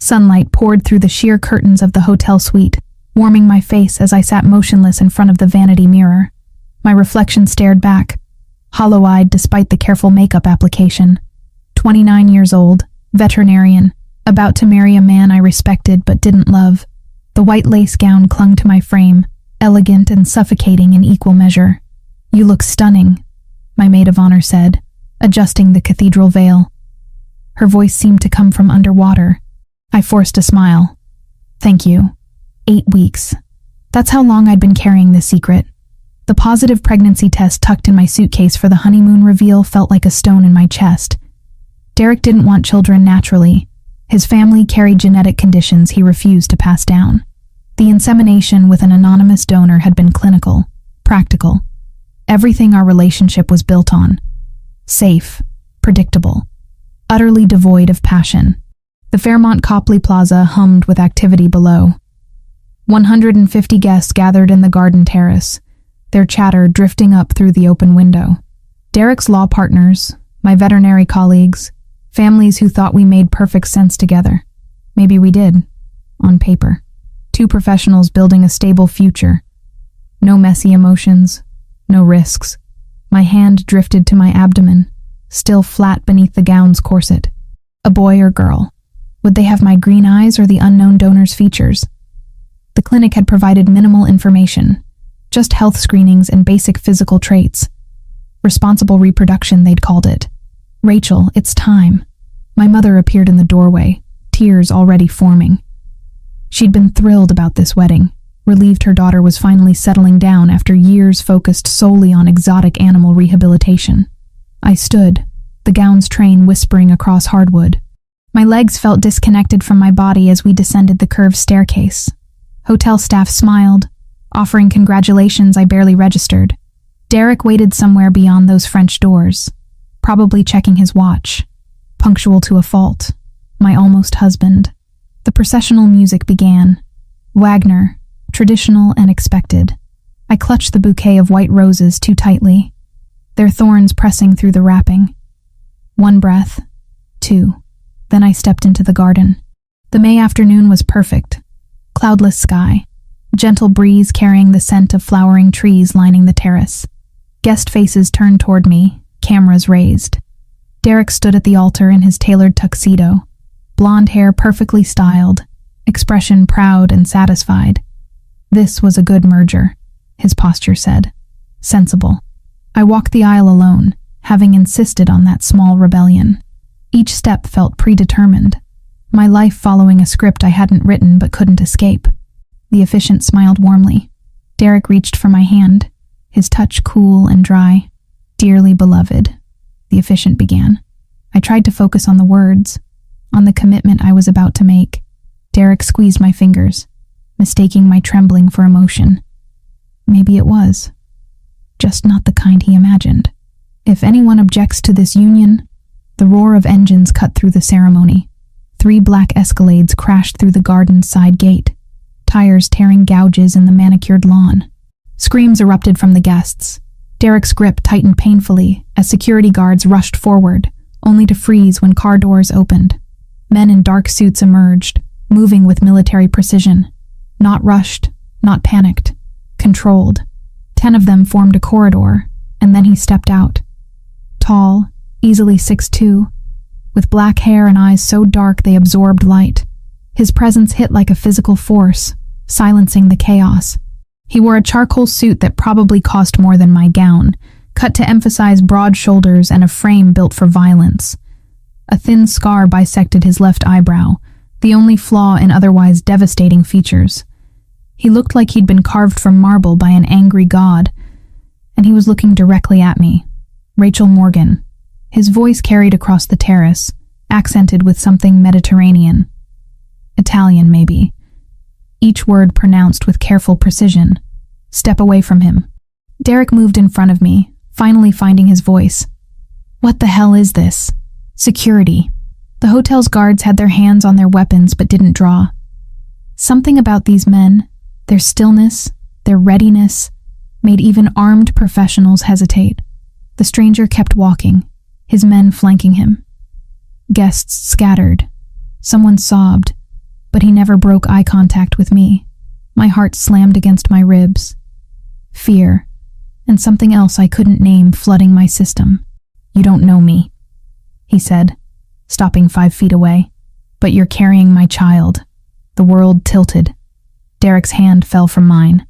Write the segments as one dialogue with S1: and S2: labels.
S1: Sunlight poured through the sheer curtains of the hotel suite, warming my face as I sat motionless in front of the vanity mirror. My reflection stared back, hollow-eyed despite the careful makeup application. 29 years old, veterinarian, about to marry a man I respected but didn't love. The white lace gown clung to my frame, elegant and suffocating in equal measure. "You look stunning," my maid of honor said, adjusting the cathedral veil. Her voice seemed to come from underwater. I forced a smile. "Thank you. 8 weeks. That's how long I'd been carrying this secret." The positive pregnancy test tucked in my suitcase for the honeymoon reveal felt like a stone in my chest. Derek didn't want children naturally. His family carried genetic conditions he refused to pass down. The insemination with an anonymous donor had been clinical, practical. Everything our relationship was built on. Safe, predictable, utterly devoid of passion. The Fairmont Copley Plaza hummed with activity below. 150 guests gathered in the garden terrace, their chatter drifting up through the open window. Derek's law partners, my veterinary colleagues, families who thought we made perfect sense together. Maybe we did, on paper. 2 professionals building a stable future. No messy emotions, no risks. My hand drifted to my abdomen, still flat beneath the gown's corset. A boy or girl? Would they have my green eyes or the unknown donor's features? The clinic had provided minimal information, just health screenings and basic physical traits. Responsible reproduction, they'd called it. "Rachel, it's time." My mother appeared in the doorway, tears already forming. She'd been thrilled about this wedding, relieved her daughter was finally settling down after years focused solely on exotic animal rehabilitation. I stood, the gown's train whispering across hardwood. My legs felt disconnected from my body as we descended the curved staircase. Hotel staff smiled, offering congratulations I barely registered. Derek waited somewhere beyond those French doors, probably checking his watch, punctual to a fault. My almost husband. The processional music began. Wagner, traditional and expected. I clutched the bouquet of white roses too tightly, their thorns pressing through the wrapping. 1 breath, 2. Then I stepped into the garden. The May afternoon was perfect. Cloudless sky, gentle breeze carrying the scent of flowering trees lining the terrace. Guest faces turned toward me, cameras raised. Derek stood at the altar in his tailored tuxedo, blonde hair perfectly styled, expression proud and satisfied. This was a good merger, his posture said. Sensible. I walked the aisle alone, having insisted on that small rebellion. Each step felt predetermined, my life following a script I hadn't written but couldn't escape. The officiant smiled warmly. Derek reached for my hand, his touch cool and dry. "Dearly beloved," the officiant began. I tried to focus on the words, on the commitment I was about to make. Derek squeezed my fingers, mistaking my trembling for emotion. Maybe it was, just not the kind he imagined. "If anyone objects to this union..." The roar of engines cut through the ceremony. 3 black Escalades crashed through the garden's side gate, tires tearing gouges in the manicured lawn. Screams erupted from the guests. Derek's grip tightened painfully as security guards rushed forward, only to freeze when car doors opened. Men in dark suits emerged, moving with military precision. Not rushed, not panicked, controlled. 10 of them formed a corridor, and then he stepped out. Tall, easily 6'2", with black hair and eyes so dark they absorbed light. His presence hit like a physical force, silencing the chaos. He wore a charcoal suit that probably cost more than my gown, cut to emphasize broad shoulders and a frame built for violence. A thin scar bisected his left eyebrow, the only flaw in otherwise devastating features. He looked like he'd been carved from marble by an angry god, and he was looking directly at me. "Rachel Morgan." His voice carried across the terrace, accented with something Mediterranean. Italian, maybe. Each word pronounced with careful precision. "Step away from him." Derek moved in front of me, finally finding his voice. "What the hell is this?" "Security." The hotel's guards had their hands on their weapons but didn't draw. Something about these men, their stillness, their readiness, made even armed professionals hesitate. The stranger kept walking, his men flanking him. Guests scattered. Someone sobbed, but he never broke eye contact with me. My heart slammed against my ribs. Fear, and something else I couldn't name, flooding my system. "You don't know me," he said, stopping 5 feet away. "But you're carrying my child." The world tilted. Derek's hand fell from mine.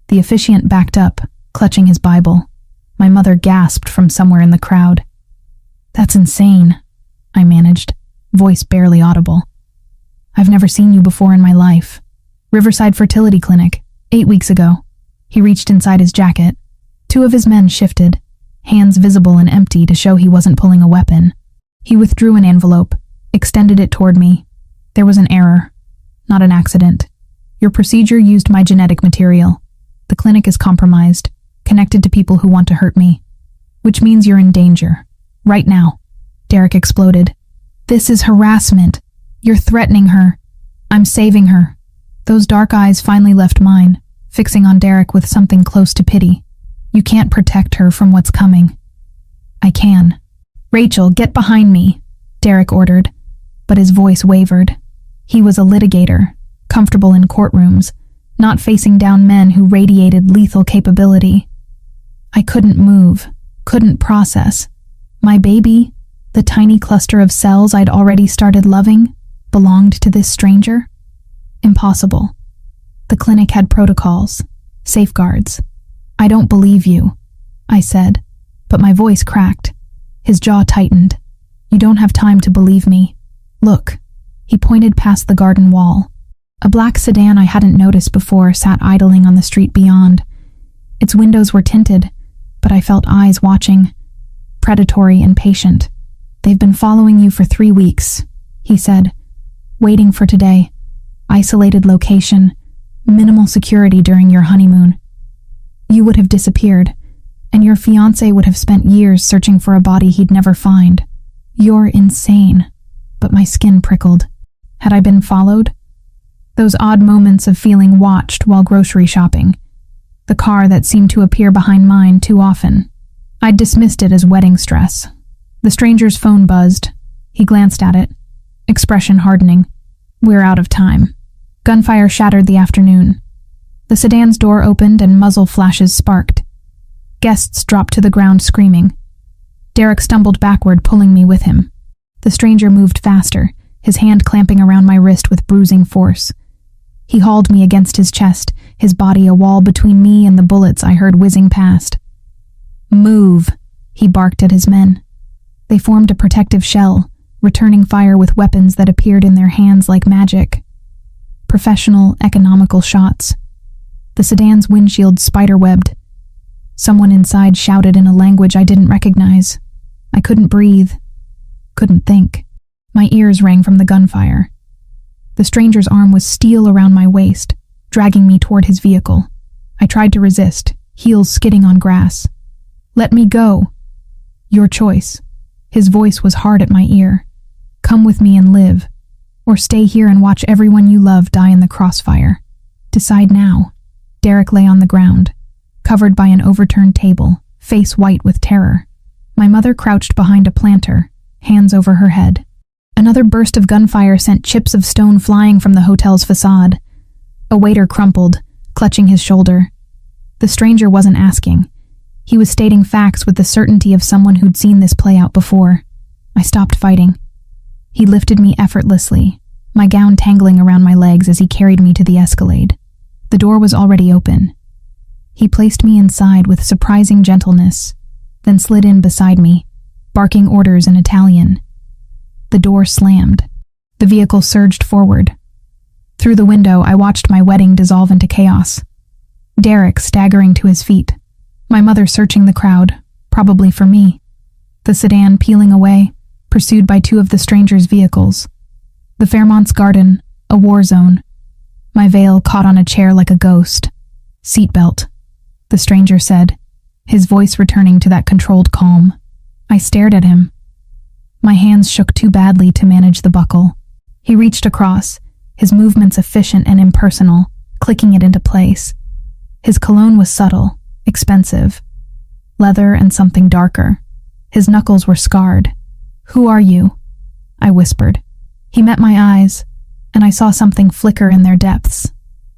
S1: The officiant backed up, clutching his Bible. My mother gasped from somewhere in the crowd. "That's insane," I managed, voice barely audible. "I've never seen you before in my life. Riverside Fertility Clinic, 8 weeks ago." He reached inside his jacket. 2 of his men shifted, hands visible and empty to show he wasn't pulling a weapon. He withdrew an envelope, extended it toward me. "There was an error, not an accident. Your procedure used my genetic material. The clinic is compromised, connected to people who want to hurt me. Which means you're in danger. Right now." Derek exploded. "This is harassment. You're threatening her. I'm saving her." Those dark eyes finally left mine, fixing on Derek with something close to pity. "You can't protect her from what's coming." "I can." "Rachel, get behind me," Derek ordered, but his voice wavered. He was a litigator, comfortable in courtrooms, not facing down men who radiated lethal capability. I couldn't move, couldn't process. My baby, the tiny cluster of cells I'd already started loving, belonged to this stranger? Impossible. The clinic had protocols, safeguards. "I don't believe you," I said, but my voice cracked. His jaw tightened. "You don't have time to believe me. Look." He pointed past the garden wall. A black sedan I hadn't noticed before sat idling on the street beyond. Its windows were tinted, but I felt eyes watching, predatory and patient. "They've been following you for 3 weeks, he said. "Waiting for today. Isolated location, minimal security during your honeymoon. You would have disappeared, and your fiancé would have spent years searching for a body he'd never find. You're insane." But my skin prickled. Had I been followed? Those odd moments of feeling watched while grocery shopping. The car that seemed to appear behind mine too often. I'd dismissed it as wedding stress. The stranger's phone buzzed. He glanced at it, expression hardening. "We're out of time." Gunfire shattered the afternoon. The sedan's door opened and muzzle flashes sparked. Guests dropped to the ground screaming. Derek stumbled backward, pulling me with him. The stranger moved faster, his hand clamping around my wrist with bruising force. He hauled me against his chest, his body a wall between me and the bullets I heard whizzing past. "Move," he barked at his men. They formed a protective shell, returning fire with weapons that appeared in their hands like magic. Professional, economical shots. The sedan's windshield spiderwebbed. Someone inside shouted in a language I didn't recognize. I couldn't breathe, couldn't think. My ears rang from the gunfire. The stranger's arm was steel around my waist, dragging me toward his vehicle. I tried to resist, heels skidding on grass. "Let me go." "Your choice." His voice was hard at my ear. "Come with me and live, or stay here and watch everyone you love die in the crossfire. Decide now." Derek lay on the ground, covered by an overturned table, face white with terror. My mother crouched behind a planter, hands over her head. Another burst of gunfire sent chips of stone flying from the hotel's facade. A waiter crumpled, clutching his shoulder. The stranger wasn't asking. He was stating facts with the certainty of someone who'd seen this play out before. I stopped fighting. He lifted me effortlessly, my gown tangling around my legs as he carried me to the Escalade. The door was already open. He placed me inside with surprising gentleness, then slid in beside me, barking orders in Italian. The door slammed. The vehicle surged forward. Through the window, I watched my wedding dissolve into chaos. Derek staggering to his feet. My mother searching the crowd, probably for me. The sedan peeling away, pursued by 2 of the stranger's vehicles. The Fairmont's garden, a war zone. My veil caught on a chair like a ghost. "Seatbelt," the stranger said, his voice returning to that controlled calm. I stared at him. My hands shook too badly to manage the buckle. He reached across, his movements efficient and impersonal, clicking it into place. His cologne was subtle, expensive. Leather and something darker. His knuckles were scarred. "Who are you?" I whispered. He met my eyes, and I saw something flicker in their depths.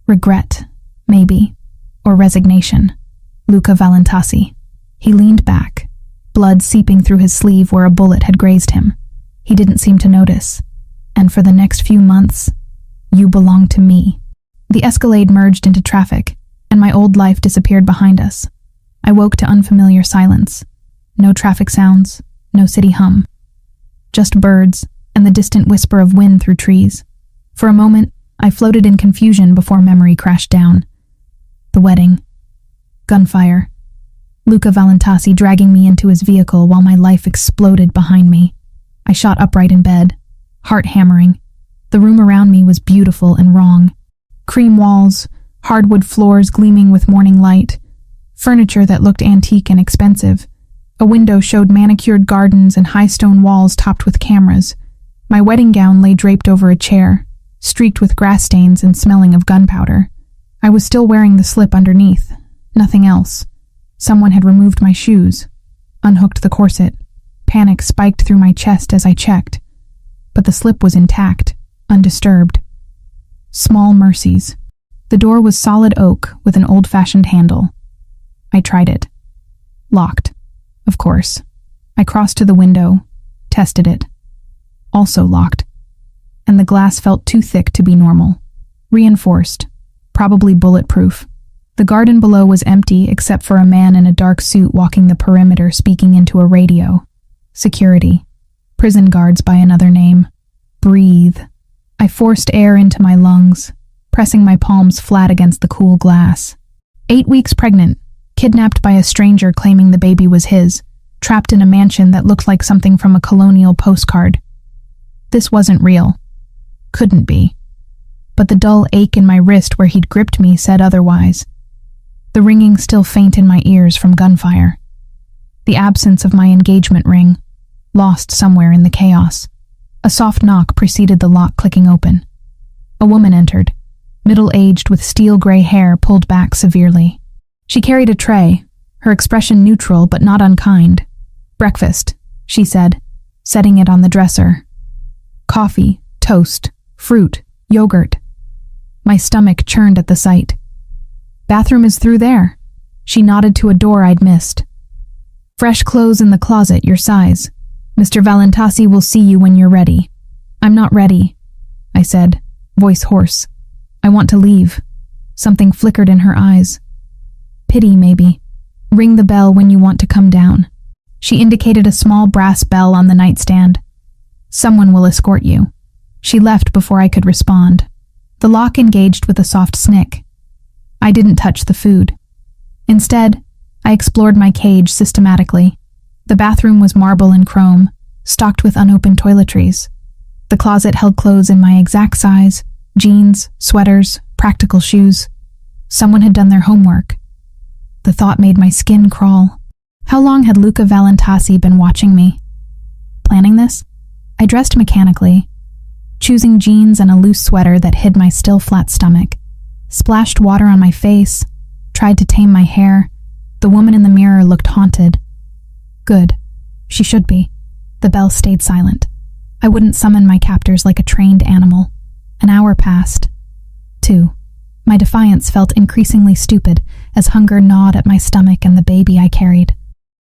S1: Regret, maybe, or resignation. Luca Valentasi. He leaned back, blood seeping through his sleeve where a bullet had grazed him. He didn't seem to notice. And for the next few months, you belong to me. The Escalade merged into traffic, and my old life disappeared behind us. I woke to unfamiliar silence. No traffic sounds, no city hum. Just birds and the distant whisper of wind through trees. For a moment, I floated in confusion before memory crashed down. The wedding. Gunfire. Luca Valentasi dragging me into his vehicle while my life exploded behind me. I shot upright in bed, heart hammering. The room around me was beautiful and wrong. Cream walls, hardwood floors gleaming with morning light, furniture that looked antique and expensive. A window showed manicured gardens and high stone walls topped with cameras. My wedding gown lay draped over a chair, streaked with grass stains and smelling of gunpowder. I was still wearing the slip underneath, nothing else. Someone had removed my shoes, unhooked the corset. Panic spiked through my chest as I checked. But the slip was intact, undisturbed. Small mercies. The door was solid oak with an old-fashioned handle. I tried it. Locked, of course. I crossed to the window, tested it. Also locked. And the glass felt too thick to be normal. Reinforced, probably bulletproof. The garden below was empty except for a man in a dark suit walking the perimeter speaking into a radio. Security. Prison guards by another name. Breathe. I forced air into my lungs, pressing my palms flat against the cool glass. 8 weeks pregnant, kidnapped by a stranger claiming the baby was his, trapped in a mansion that looked like something from a colonial postcard. This wasn't real. Couldn't be. But the dull ache in my wrist where he'd gripped me said otherwise. The ringing still faint in my ears from gunfire. The absence of my engagement ring, lost somewhere in the chaos. A soft knock preceded the lock clicking open. A woman entered, middle-aged with steel-gray hair pulled back severely. She carried a tray, her expression neutral but not unkind. "Breakfast," she said, setting it on the dresser. Coffee, toast, fruit, yogurt. My stomach churned at the sight. "Bathroom is through there." She nodded to a door I'd missed. "Fresh clothes in the closet, your size. Mr. Valentasi will see you when you're ready." "I'm not ready," I said, voice hoarse. "I want to leave." Something flickered in her eyes. Pity, maybe. "Ring the bell when you want to come down." She indicated a small brass bell on the nightstand. "Someone will escort you." She left before I could respond. The lock engaged with a soft snick. I didn't touch the food. Instead, I explored my cage systematically. The bathroom was marble and chrome, stocked with unopened toiletries. The closet held clothes in my exact size, jeans, sweaters, practical shoes. Someone had done their homework. The thought made my skin crawl. How long had Luca Valentasi been watching me? Planning this? I dressed mechanically, choosing jeans and a loose sweater that hid my still flat stomach. Splashed water on my face, tried to tame my hair. The woman in the mirror looked haunted. Good. She should be. The bell stayed silent. I wouldn't summon my captors like a trained animal. An hour passed. 2. My defiance felt increasingly stupid as hunger gnawed at my stomach and the baby I carried.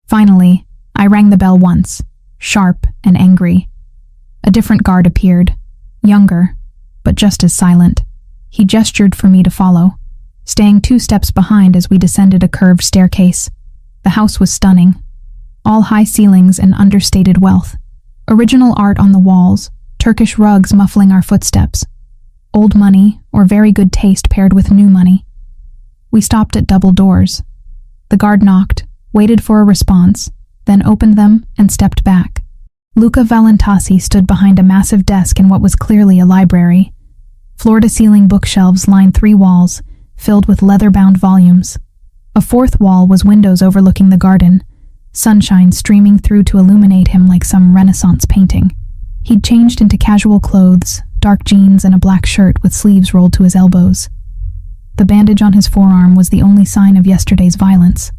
S1: Finally, I rang the bell once, sharp and angry. A different guard appeared, younger, but just as silent. He gestured for me to follow, staying 2 steps behind as we descended a curved staircase. The house was stunning. All high ceilings and understated wealth. Original art on the walls, Turkish rugs muffling our footsteps. Old money or very good taste paired with new money. We stopped at double doors. The guard knocked, waited for a response, then opened them and stepped back. Luca Valentasi stood behind a massive desk in what was clearly a library. Floor-to-ceiling bookshelves lined 3 walls, filled with leather-bound volumes. A 4th wall was windows overlooking the garden, sunshine streaming through to illuminate him like some Renaissance painting. He'd changed into casual clothes, dark jeans and a black shirt with sleeves rolled to his elbows. The bandage on his forearm was the only sign of yesterday's violence.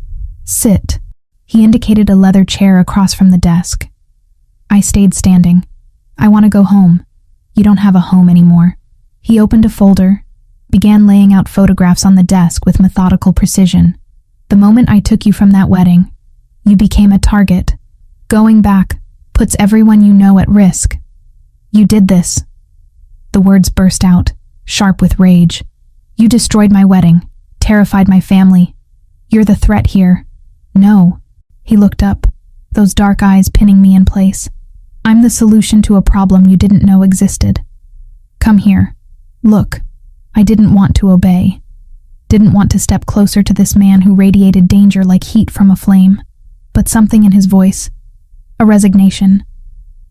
S1: "Sit." He indicated a leather chair across from the desk. I stayed standing. "I want to go home." "You don't have a home anymore." He opened a folder, began laying out photographs on the desk with methodical precision. The moment I took you from that wedding, you became a target. Going back puts everyone you know at risk. You did this. The words burst out, sharp with rage. You destroyed my wedding, terrified my family. You're the threat here. No. He looked up, those dark eyes pinning me in place. I'm the solution to a problem you didn't know existed. Come here. Look. I didn't want to obey. Didn't want to step closer to this man who radiated danger like heat from a flame. But something in his voice, a resignation,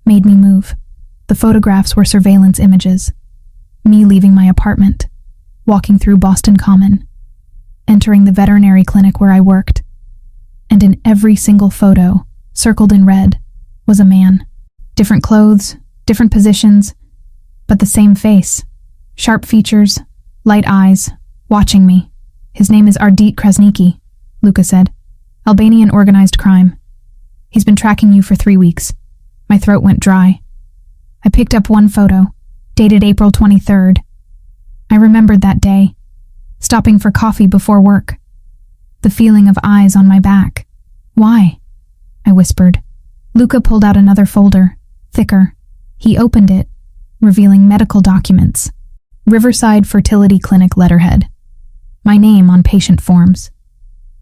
S1: made me move. The photographs were surveillance images. Me leaving my apartment, walking through Boston Common, entering the veterinary clinic where I worked. And in every single photo, circled in red, was a man. Different clothes, different positions, but the same face. Sharp features, light eyes, watching me. His name is Ardit Krasniki, Luca said. Albanian organized crime. He's been tracking you for 3 weeks. My throat went dry. I picked up one photo, dated April 23rd. I remembered that day, stopping for coffee before work. The feeling of eyes on my back. Why? I whispered. Luca pulled out another folder, thicker. He opened it, revealing medical documents. Riverside Fertility Clinic letterhead. My name on patient forms.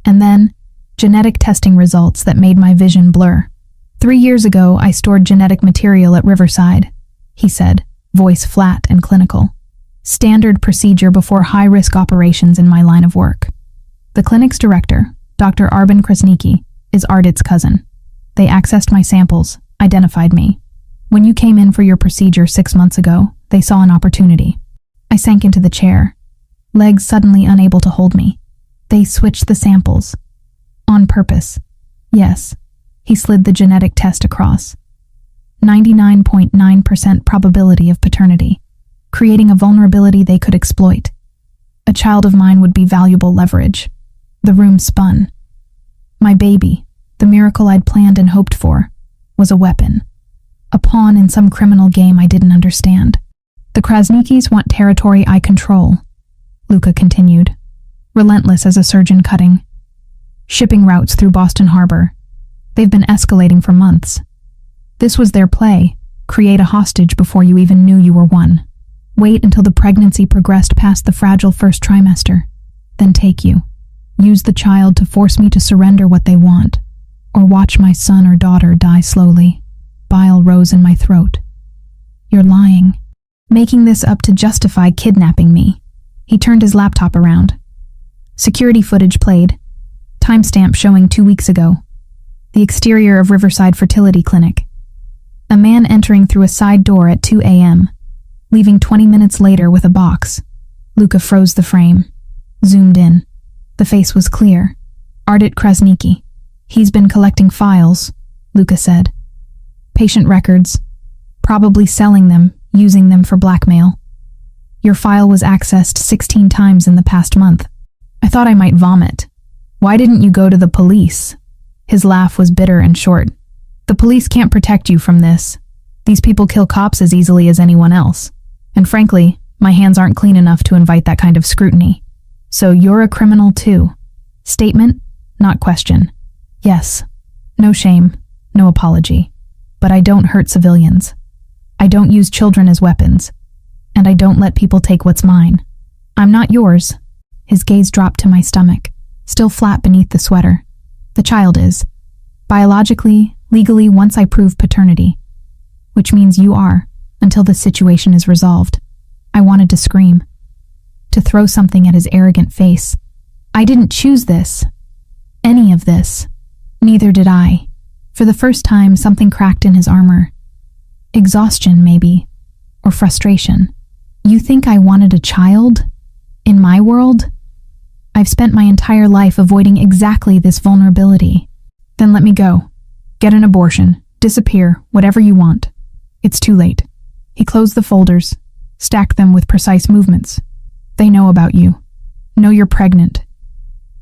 S1: And then, genetic testing results that made my vision blur. 3 years ago, I stored genetic material at Riverside, he said, voice flat and clinical. Standard procedure before high-risk operations in my line of work. The clinic's director, Dr. Arben Krasniki, is Ardit's cousin. They accessed my samples, identified me. When you came in for your procedure 6 months ago, they saw an opportunity. I sank into the chair, legs suddenly unable to hold me. They switched the samples. On purpose. Yes. He slid the genetic test across. 99.9% probability of paternity, creating a vulnerability they could exploit. A child of mine would be valuable leverage. The room spun. My baby, the miracle I'd planned and hoped for, was a weapon. A pawn in some criminal game I didn't understand. The Krasnikis want territory I control, Luca continued, relentless as a surgeon cutting. Shipping routes through Boston Harbor. They've been escalating for months. This was their play, create a hostage before you even knew you were one. Wait until the pregnancy progressed past the fragile first trimester, then take you. Use the child to force me to surrender what they want, or watch my son or daughter die slowly. Bile rose in my throat. You're lying. Making this up to justify kidnapping me. He turned his laptop around. Security footage played. Timestamp showing 2 weeks ago. The exterior of Riverside Fertility Clinic. A man entering through a side door at 2 a.m., leaving 20 minutes later with a box. Luca froze the frame. Zoomed in. The face was clear. Ardit Krasniki. He's been collecting files, Luca said. Patient records. Probably selling them, using them for blackmail. Your file was accessed 16 times in the past month. I thought I might vomit. Why didn't you go to the police? His laugh was bitter and short. The police can't protect you from this. These people kill cops as easily as anyone else. And frankly, my hands aren't clean enough to invite that kind of scrutiny. So you're a criminal too. Statement, not question. Yes. No shame, no apology. But I don't hurt civilians. I don't use children as weapons. And I don't let people take what's mine. I'm not yours. His gaze dropped to my stomach, still flat beneath the sweater. The child is. Biologically, legally, once I prove paternity. Which means you are, until this situation is resolved. I wanted to scream. To throw something at his arrogant face. I didn't choose this. Any of this. Neither did I. For the first time, something cracked in his armor. Exhaustion, maybe. Or frustration. You think I wanted a child? In my world? I've spent my entire life avoiding exactly this vulnerability. Then let me go. Get an abortion. Disappear. Whatever you want. It's too late. He closed the folders, stacked them with precise movements. They know about you. Know you're pregnant.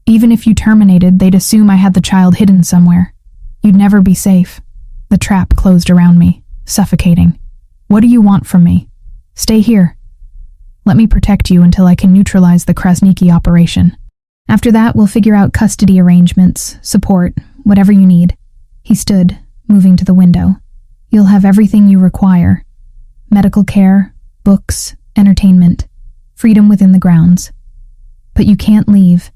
S1: Even if you terminated, they'd assume I had the child hidden somewhere. You'd never be safe. The trap closed around me, suffocating. What do you want from me? Stay here. Let me protect you until I can neutralize the Krasniki operation. After that, we'll figure out custody arrangements, support, whatever you need." He stood, moving to the window. "You'll have everything you require. Medical care, books, entertainment, freedom within the grounds. But you can't leave,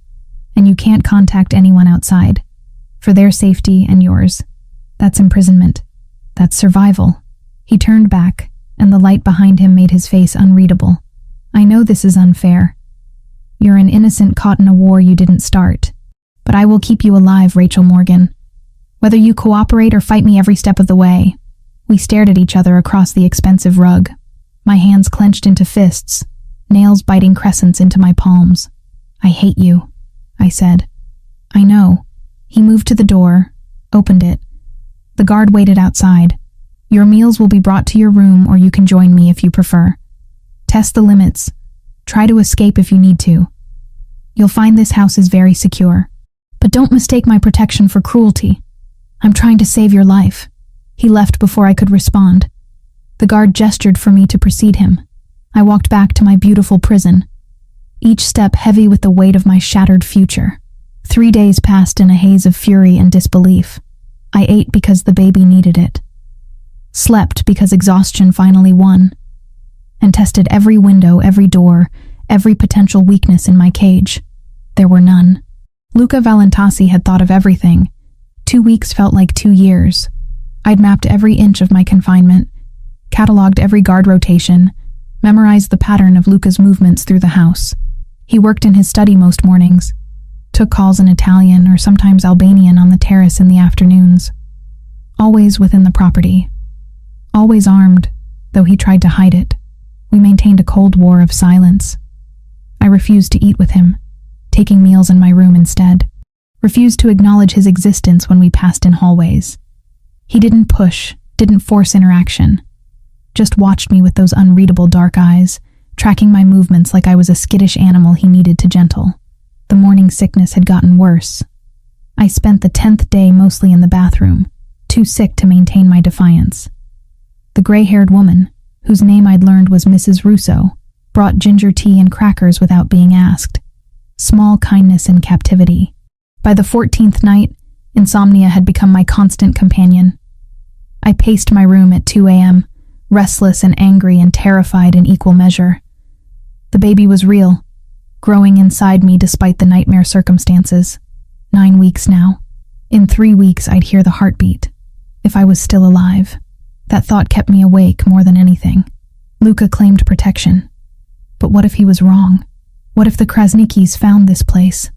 S1: and you can't contact anyone outside. For their safety and yours. That's imprisonment. That's survival." He turned back, and the light behind him made his face unreadable. "I know this is unfair. You're an innocent caught in a war you didn't start. But I will keep you alive, Rachel Morgan. Whether you cooperate or fight me every step of the way." We stared at each other across the expensive rug, my hands clenched into fists, nails biting crescents into my palms. "I hate you," I said. "I know." He moved to the door, opened it. The guard waited outside. "Your meals will be brought to your room, or you can join me if you prefer. Test the limits. Try to escape if you need to. You'll find this house is very secure. But don't mistake my protection for cruelty. I'm trying to save your life." He left before I could respond. The guard gestured for me to precede him. I walked back to my beautiful prison, each step heavy with the weight of my shattered future. 3 days passed in a haze of fury and disbelief. I ate because the baby needed it, slept because exhaustion finally won, and tested every window, every door, every potential weakness in my cage. There were none. Luca Valentasi had thought of everything. 2 weeks felt like 2 years. I'd mapped every inch of my confinement, cataloged every guard rotation, memorized the pattern of Luca's movements through the house. He worked in his study most mornings, took calls in Italian or sometimes Albanian on the terrace in the afternoons. Always within the property. Always armed, though he tried to hide it. We maintained a cold war of silence. I refused to eat with him, taking meals in my room instead. Refused to acknowledge his existence when we passed in hallways. He didn't push, didn't force interaction. Just watched me with those unreadable dark eyes, tracking my movements like I was a skittish animal he needed to gentle. The morning sickness had gotten worse. I spent the 10th day mostly in the bathroom, too sick to maintain my defiance. The gray-haired woman, whose name I'd learned was Mrs. Russo, brought ginger tea and crackers without being asked. Small kindness in captivity. By the 14th night, insomnia had become my constant companion. I paced my room at 2 a.m., restless and angry and terrified in equal measure. The baby was real, growing inside me despite the nightmare circumstances. 9 weeks now. In 3 weeks, I'd hear the heartbeat. If I was still alive. That thought kept me awake more than anything. Luca claimed protection. But what if he was wrong? What if the Krasnikis found this place?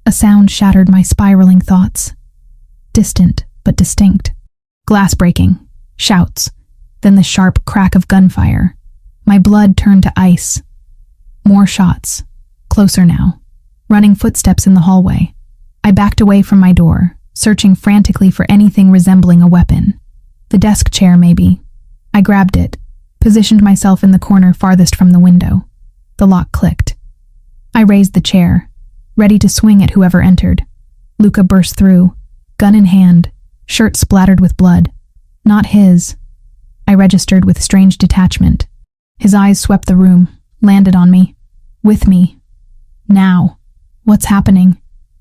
S1: A sound shattered my spiraling thoughts. Distant, but distinct. Glass breaking. Shouts. Then the sharp crack of gunfire. My blood turned to ice. More shots. Closer now. Running footsteps in the hallway. I backed away from my door, searching frantically for anything resembling a weapon. The desk chair, maybe. I grabbed it, positioned myself in the corner farthest from the window. The lock clicked. I raised the chair, ready to swing at whoever entered. Luca burst through, gun in hand, shirt splattered with blood. Not his. I registered with strange detachment. His eyes swept the room, landed on me. With me. Now. What's happening?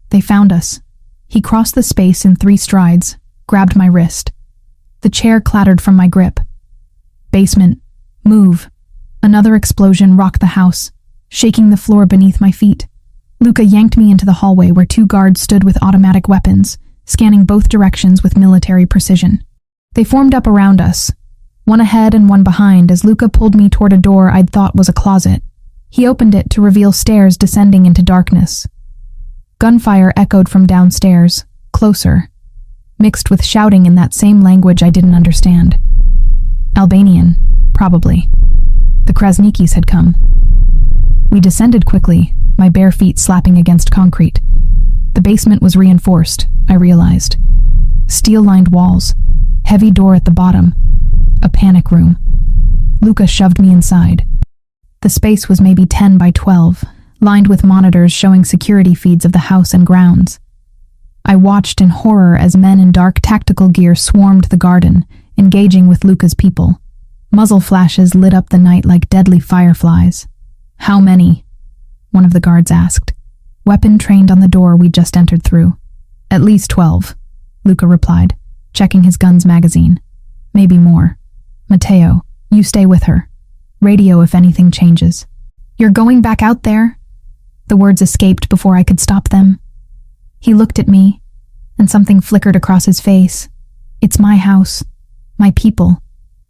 S1: They found us. He crossed the space in 3 strides, grabbed my wrist. The chair clattered from my grip. Basement. Move. Another explosion rocked the house, shaking the floor beneath my feet. Luca yanked me into the hallway where 2 guards stood with automatic weapons, scanning both directions with military precision. They formed up around us, one ahead and one behind, as Luca pulled me toward a door I'd thought was a closet. He opened it to reveal stairs descending into darkness. Gunfire echoed from downstairs, closer, mixed with shouting in that same language I didn't understand. Albanian, probably. The Krasnikis had come. We descended quickly, my bare feet slapping against concrete. The basement was reinforced, I realized. Steel-lined walls, heavy door at the bottom, a panic room. Luca shoved me inside. The space was maybe 10 by 12, lined with monitors showing security feeds of the house and grounds. I watched in horror as men in dark tactical gear swarmed the garden, engaging with Luca's people. Muzzle flashes lit up the night like deadly fireflies. How many? One of the guards asked, weapon trained on the door we just entered through. At least 12, Luca replied, checking his gun's magazine. Maybe more. Matteo, you stay with her. Radio if anything changes. You're going back out there? The words escaped before I could stop them. He looked at me, and something flickered across his face. It's my house. My people.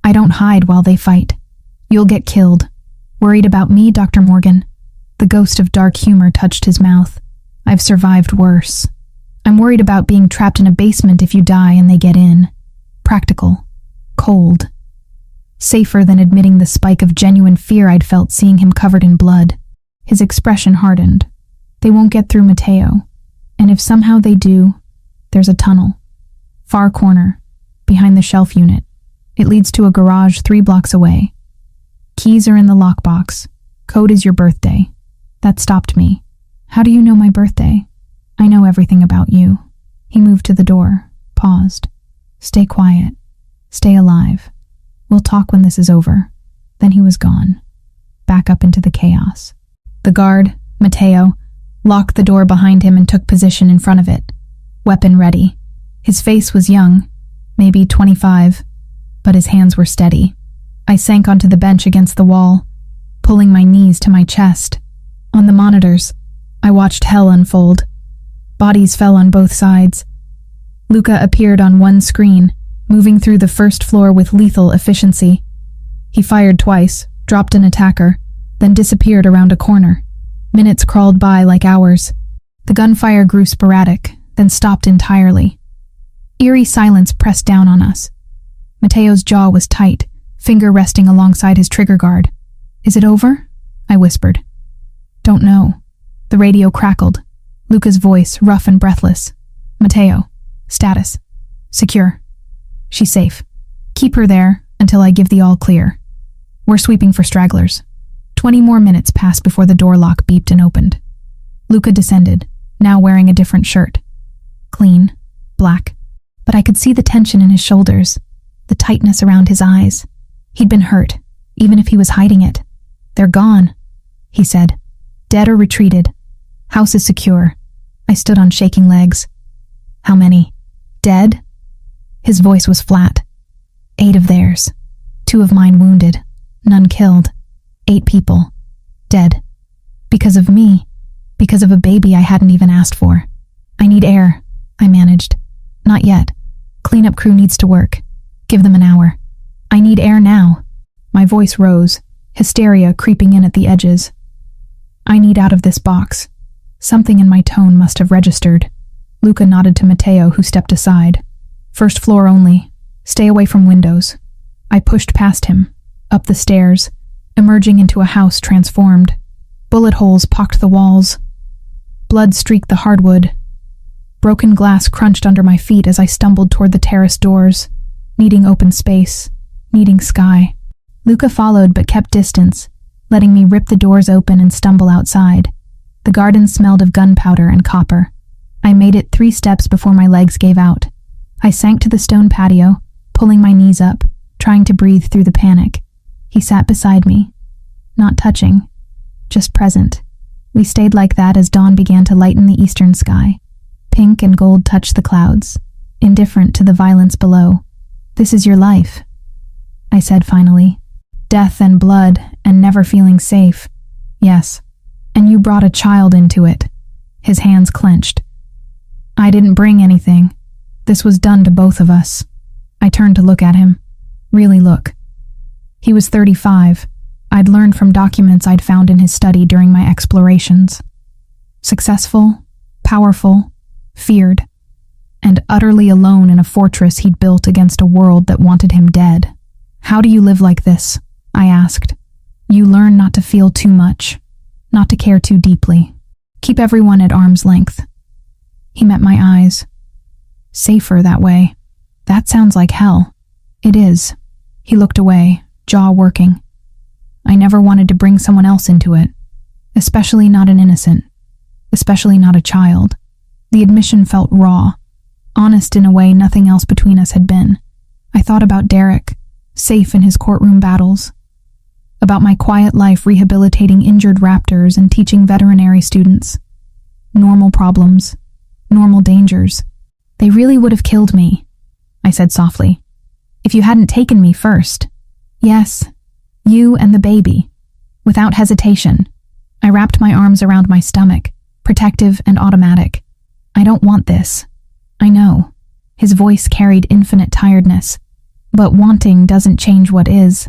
S1: I don't hide while they fight. You'll get killed. Worried about me, Dr. Morgan? The ghost of dark humor touched his mouth. I've survived worse. I'm worried about being trapped in a basement if you die and they get in. Practical. Cold. Safer than admitting the spike of genuine fear I'd felt seeing him covered in blood. His expression hardened. They won't get through Matteo. And if somehow they do, there's a tunnel. Far corner, behind the shelf unit. It leads to a garage 3 blocks away. Keys are in the lockbox. Code is your birthday. That stopped me. How do you know my birthday? I know everything about you. He moved to the door, paused. Stay quiet. Stay alive. We'll talk when this is over. Then he was gone. Back up into the chaos. The guard, Matteo, locked the door behind him and took position in front of it. Weapon ready. His face was young, maybe 25, but his hands were steady. I sank onto the bench against the wall, pulling my knees to my chest. On the monitors, I watched hell unfold. Bodies fell on both sides. Luca appeared on one screen, moving through the first floor with lethal efficiency. He fired twice, dropped an attacker, then disappeared around a corner. Minutes crawled by like hours. The gunfire grew sporadic, then stopped entirely. Eerie silence pressed down on us. Matteo's jaw was tight, finger resting alongside his trigger guard. Is it over? I whispered. Don't know. The radio crackled. Luca's voice, rough and breathless. Matteo. Status. Secure. She's safe. Keep her there until I give the all clear. We're sweeping for stragglers. 20 more minutes passed before the door lock beeped and opened. Luca descended, now wearing a different shirt. Clean. Black. But I could see the tension in his shoulders, the tightness around his eyes. He'd been hurt, even if he was hiding it. They're gone, he said. Dead or retreated. House is secure. I stood on shaking legs. How many? Dead? His voice was flat. 8 of theirs. 2 of mine wounded. None killed. 8 people. Dead. Because of me. Because of a baby I hadn't even asked for. I need air, I managed. Not yet. Cleanup crew needs to work. Give them an hour. I need air now. My voice rose, hysteria creeping in at the edges. I need out of this box. Something in my tone must have registered. Luca nodded to Matteo, who stepped aside. First floor only. Stay away from windows. I pushed past him, up the stairs, emerging into a house transformed. Bullet holes pocked the walls. Blood streaked the hardwood. Broken glass crunched under my feet as I stumbled toward the terrace doors, needing open space, needing sky. Luca followed but kept distance, letting me rip the doors open and stumble outside. The garden smelled of gunpowder and copper. I made it 3 steps before my legs gave out. I sank to the stone patio, pulling my knees up, trying to breathe through the panic. He sat beside me, not touching, just present. We stayed like that as dawn began to lighten the eastern sky. Pink and gold touched the clouds, indifferent to the violence below. This is your life, I said finally. Death and blood and never feeling safe. Yes, and you brought a child into it. His hands clenched. I didn't bring anything. This was done to both of us. I turned to look at him. Really look. He was 35. I'd learned from documents I'd found in his study during my explorations. Successful, powerful, feared, and utterly alone in a fortress he'd built against a world that wanted him dead. How do you live like this? I asked. You learn not to feel too much, not to care too deeply. Keep everyone at arm's length. He met my eyes. Safer that way. That sounds like hell. It is. He looked away, jaw working. I never wanted to bring someone else into it, especially not an innocent, especially not a child. The admission felt raw, honest in a way nothing else between us had been. I thought about Derek, safe in his courtroom battles. about my quiet life rehabilitating injured raptors and teaching veterinary students. Normal problems, normal dangers. They really would have killed me, I said softly, if you hadn't taken me first. Yes, you and the baby. Without hesitation, I wrapped my arms around my stomach, protective and automatic. I don't want this. I know. His voice carried infinite tiredness. But wanting doesn't change what is.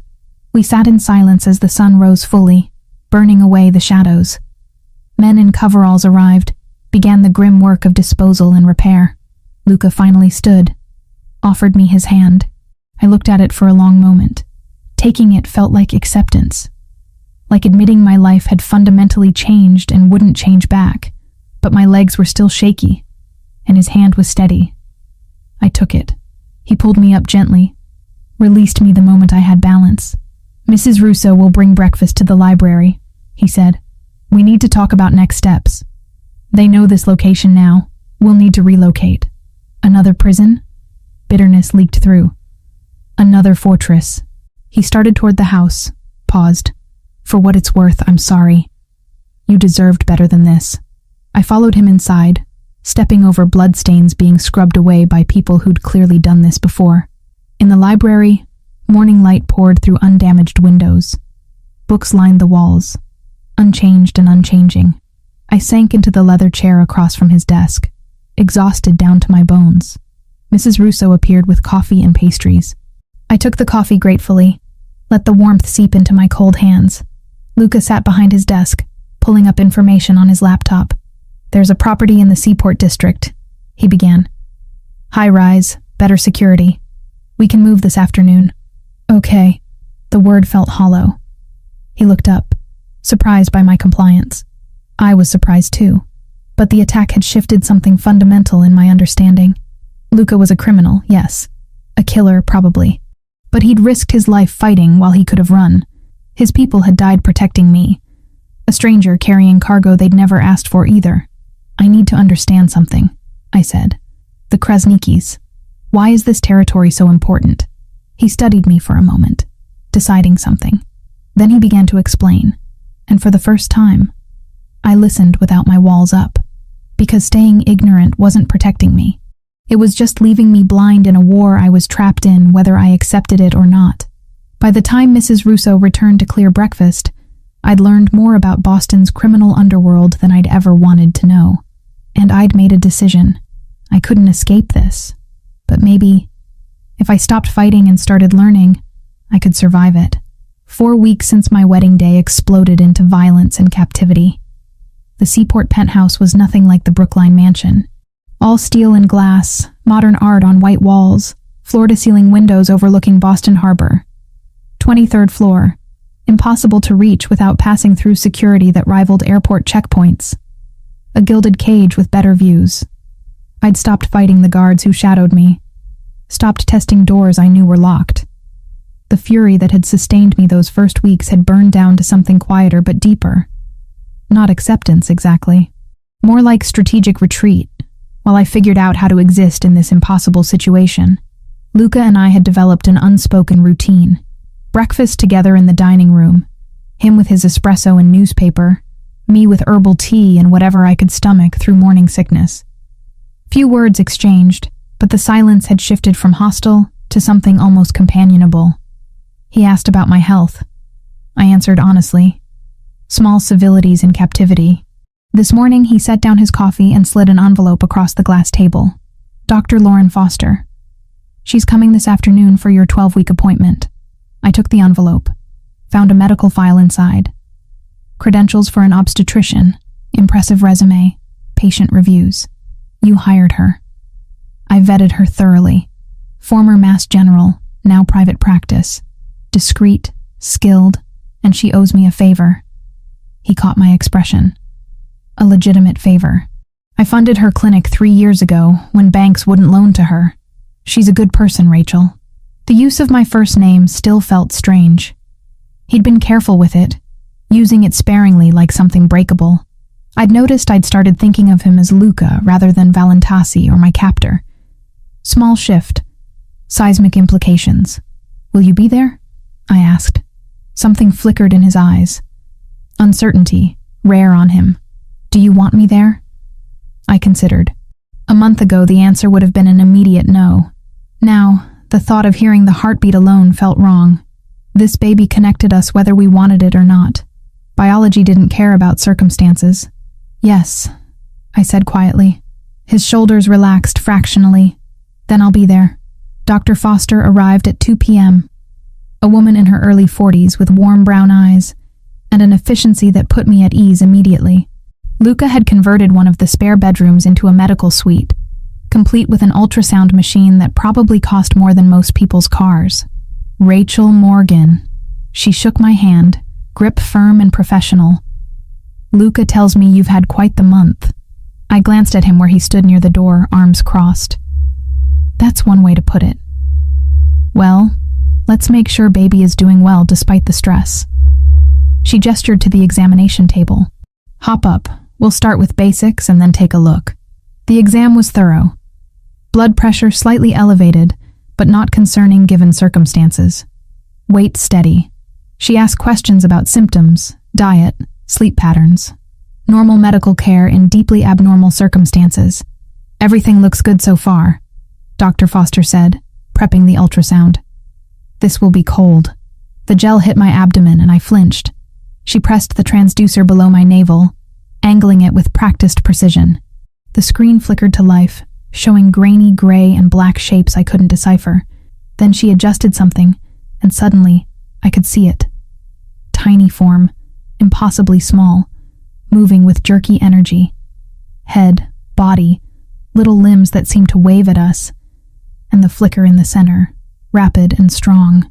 S1: We sat in silence as the sun rose fully, burning away the shadows. Men in coveralls arrived, began the grim work of disposal and repair. Luca finally stood, offered me his hand. I looked at it for a long moment. Taking it felt like acceptance, like admitting my life had fundamentally changed and wouldn't change back, but my legs were still shaky, and his hand was steady. I took it. He pulled me up gently, released me the moment I had balance. Mrs. Russo will bring breakfast to the library, he said. We need to talk about next steps. They know this location now. We'll need to relocate. Another prison? Bitterness leaked through. Another fortress. He started toward the house, paused. For what it's worth, I'm sorry. You deserved better than this. I followed him inside, stepping over bloodstains being scrubbed away by people who'd clearly done this before. In the library, morning light poured through undamaged windows. Books lined the walls, unchanged and unchanging. I sank into the leather chair across from his desk, exhausted down to my bones. Mrs. Russo appeared with coffee and pastries. I took the coffee gratefully, let the warmth seep into my cold hands. Luca sat behind his desk, pulling up information on his laptop. There's a property in the Seaport District, he began. High rise, better security. We can move this afternoon. Okay. The word felt hollow. He looked up, surprised by my compliance. I was surprised too, but the attack had shifted something fundamental in my understanding. Luca was a criminal, yes. A killer, probably. But he'd risked his life fighting while he could have run. His people had died protecting me. A stranger carrying cargo they'd never asked for either. I need to understand something, I said. The Krasnikis. Why is this territory so important? He studied me for a moment, deciding something. Then he began to explain, and for the first time, I listened without my walls up, because staying ignorant wasn't protecting me. It was just leaving me blind in a war I was trapped in, whether I accepted it or not. By the time Mrs. Russo returned to clear breakfast, I'd learned more about Boston's criminal underworld than I'd ever wanted to know. And I'd made a decision. I couldn't escape this. But maybe, if I stopped fighting and started learning, I could survive it. 4 weeks since my wedding day exploded into violence and captivity. The Seaport penthouse was nothing like the Brookline mansion. All steel and glass, modern art on white walls, floor-to-ceiling windows overlooking Boston Harbor. 23rd floor, impossible to reach without passing through security that rivaled airport checkpoints. A gilded cage with better views. I'd stopped fighting the guards who shadowed me, stopped testing doors I knew were locked. The fury that had sustained me those first weeks had burned down to something quieter but deeper. Not acceptance, exactly. More like strategic retreat, while I figured out how to exist in this impossible situation. Luca and I had developed an unspoken routine. Breakfast together in the dining room, him with his espresso and newspaper, me with herbal tea and whatever I could stomach through morning sickness. Few words exchanged, but the silence had shifted from hostile to something almost companionable. He asked about my health. I answered honestly. Small civilities in captivity. This morning he set down his coffee and slid an envelope across the glass table. Dr. Lauren Foster. She's coming this afternoon for your 12-week appointment. I took the envelope, found a medical file inside. Credentials for an obstetrician, impressive resume, patient reviews. You hired her. I vetted her thoroughly. Former Mass General, now private practice. Discreet, skilled, and she owes me a favor. He caught my expression. A legitimate favor. I funded her clinic 3 years ago when banks wouldn't loan to her. She's a good person, Rachel. The use of my first name still felt strange. He'd been careful with it, using it sparingly like something breakable. I'd noticed I'd started thinking of him as Luca rather than Valentasi or my captor. Small shift. Seismic implications. Will you be there? I asked. Something flickered in his eyes. Uncertainty, rare on him. Do you want me there? I considered. A month ago, the answer would have been an immediate no. Now, the thought of hearing the heartbeat alone felt wrong. This baby connected us whether we wanted it or not. Biology didn't care about circumstances. Yes, I said quietly. His shoulders relaxed fractionally. Then I'll be there. Dr. Foster arrived at 2 p.m. A woman in her early 40s with warm brown eyes and an efficiency that put me at ease immediately. Luca had converted one of the spare bedrooms into a medical suite, complete with an ultrasound machine that probably cost more than most people's cars. Rachel Morgan. She shook my hand, grip firm and professional. Luca tells me you've had quite the month. I glanced at him where he stood near the door, arms crossed. That's one way to put it. Well, let's make sure baby is doing well despite the stress. She gestured to the examination table. Hop up. We'll start with basics and then take a look. The exam was thorough. Blood pressure slightly elevated, but not concerning given circumstances. Weight steady. She asked questions about symptoms, diet, sleep patterns, normal medical care in deeply abnormal circumstances. Everything looks good so far, Dr. Foster said, prepping the ultrasound. This will be cold. The gel hit my abdomen and I flinched. She pressed the transducer below my navel, angling it with practiced precision. The screen flickered to life, showing grainy gray and black shapes I couldn't decipher. Then she adjusted something, and suddenly, I could see it. Tiny form, impossibly small, moving with jerky energy. Head, body, little limbs that seemed to wave at us, and the flicker in the center, rapid and strong.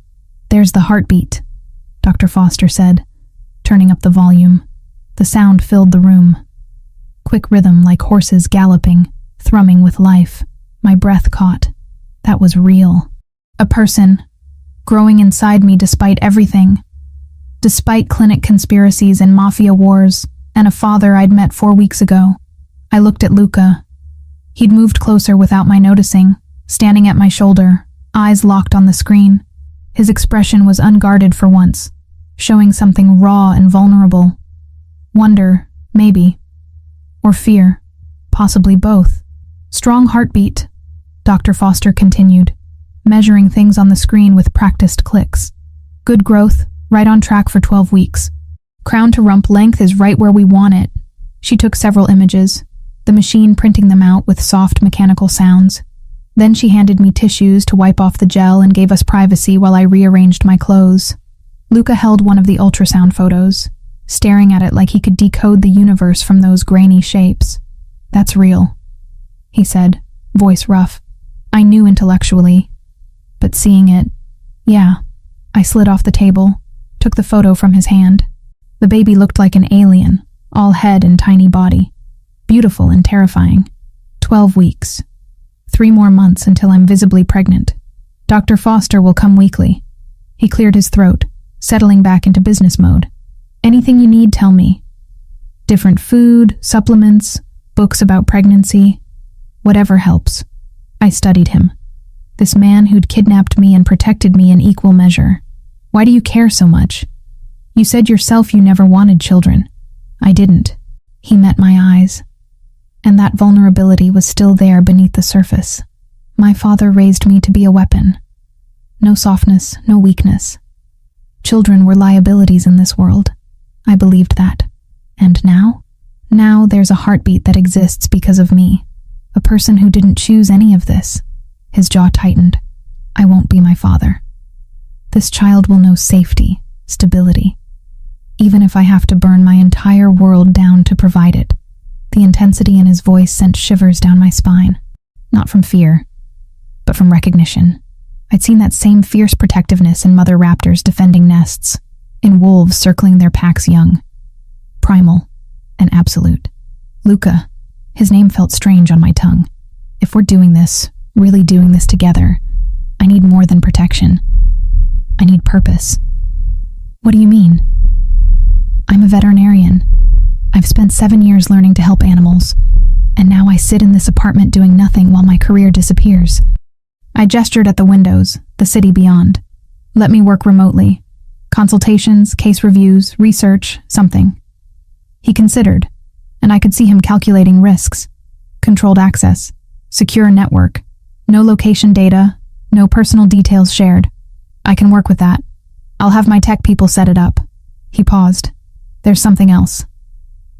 S1: There's the heartbeat, Dr. Foster said, turning up the volume. The sound filled the room. Quick rhythm like horses galloping, thrumming with life. My breath caught. That was real. A person, growing inside me despite everything. Despite clinic conspiracies and Mafia wars, and a father I'd met 4 weeks ago. I looked at Luca. He'd moved closer without my noticing, standing at my shoulder, eyes locked on the screen. His expression was unguarded for once, showing something raw and vulnerable. Wonder, maybe. Or fear. Possibly both. Strong heartbeat, Dr. Foster continued, measuring things on the screen with practiced clicks. Good growth, right on track for 12 weeks. Crown to rump length is right where we want it. She took several images, the machine printing them out with soft mechanical sounds. Then she handed me tissues to wipe off the gel and gave us privacy while I rearranged my clothes. Luca held one of the ultrasound photos, staring at it like he could decode the universe from those grainy shapes. That's real, he said, voice rough. I knew intellectually, but seeing it, yeah. I slid off the table, took the photo from his hand. The baby looked like an alien, all head and tiny body. Beautiful and terrifying. 12 weeks. 3 more months until I'm visibly pregnant. Dr. Foster will come weekly. He cleared his throat, settling back into business mode. Anything you need, tell me. Different food, supplements, books about pregnancy. Whatever helps. I studied him. This man who'd kidnapped me and protected me in equal measure. Why do you care so much? You said yourself you never wanted children. I didn't. He met my eyes. And that vulnerability was still there beneath the surface. My father raised me to be a weapon. No softness, no weakness. Children were liabilities in this world. I believed that. And now? Now there's a heartbeat that exists because of me. A person who didn't choose any of this. His jaw tightened. I won't be my father. This child will know safety, stability. Even if I have to burn my entire world down to provide it. The intensity in his voice sent shivers down my spine. Not from fear, but from recognition. I'd seen that same fierce protectiveness in mother raptors defending nests, in wolves circling their pack's young. Primal and absolute. Luca. His name felt strange on my tongue. If we're doing this, really doing this together, I need more than protection. I need purpose. What do you mean? I'm a veterinarian. I've spent 7 years learning to help animals, and now I sit in this apartment doing nothing while my career disappears. I gestured at the windows, the city beyond. Let me work remotely. Consultations, case reviews, research, something. He considered, and I could see him calculating risks. Controlled access, secure network, no location data, no personal details shared. I can work with that. I'll have my tech people set it up. He paused. There's something else.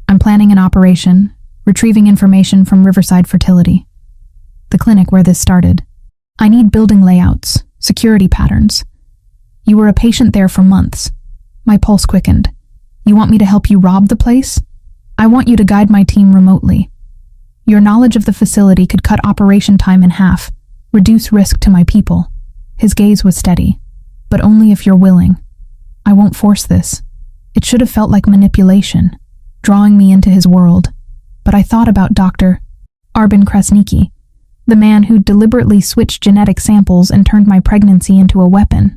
S1: I'm planning an operation, retrieving information from Riverside Fertility, the clinic where this started. I need building layouts, security patterns. You were a patient there for months. My pulse quickened. You want me to help you rob the place? I want you to guide my team remotely. Your knowledge of the facility could cut operation time in half, reduce risk to my people. His gaze was steady. But only if you're willing. I won't force this. It should have felt like manipulation, drawing me into his world. But I thought about Dr. Arbin Krasniki, the man who deliberately switched genetic samples and turned my pregnancy into a weapon.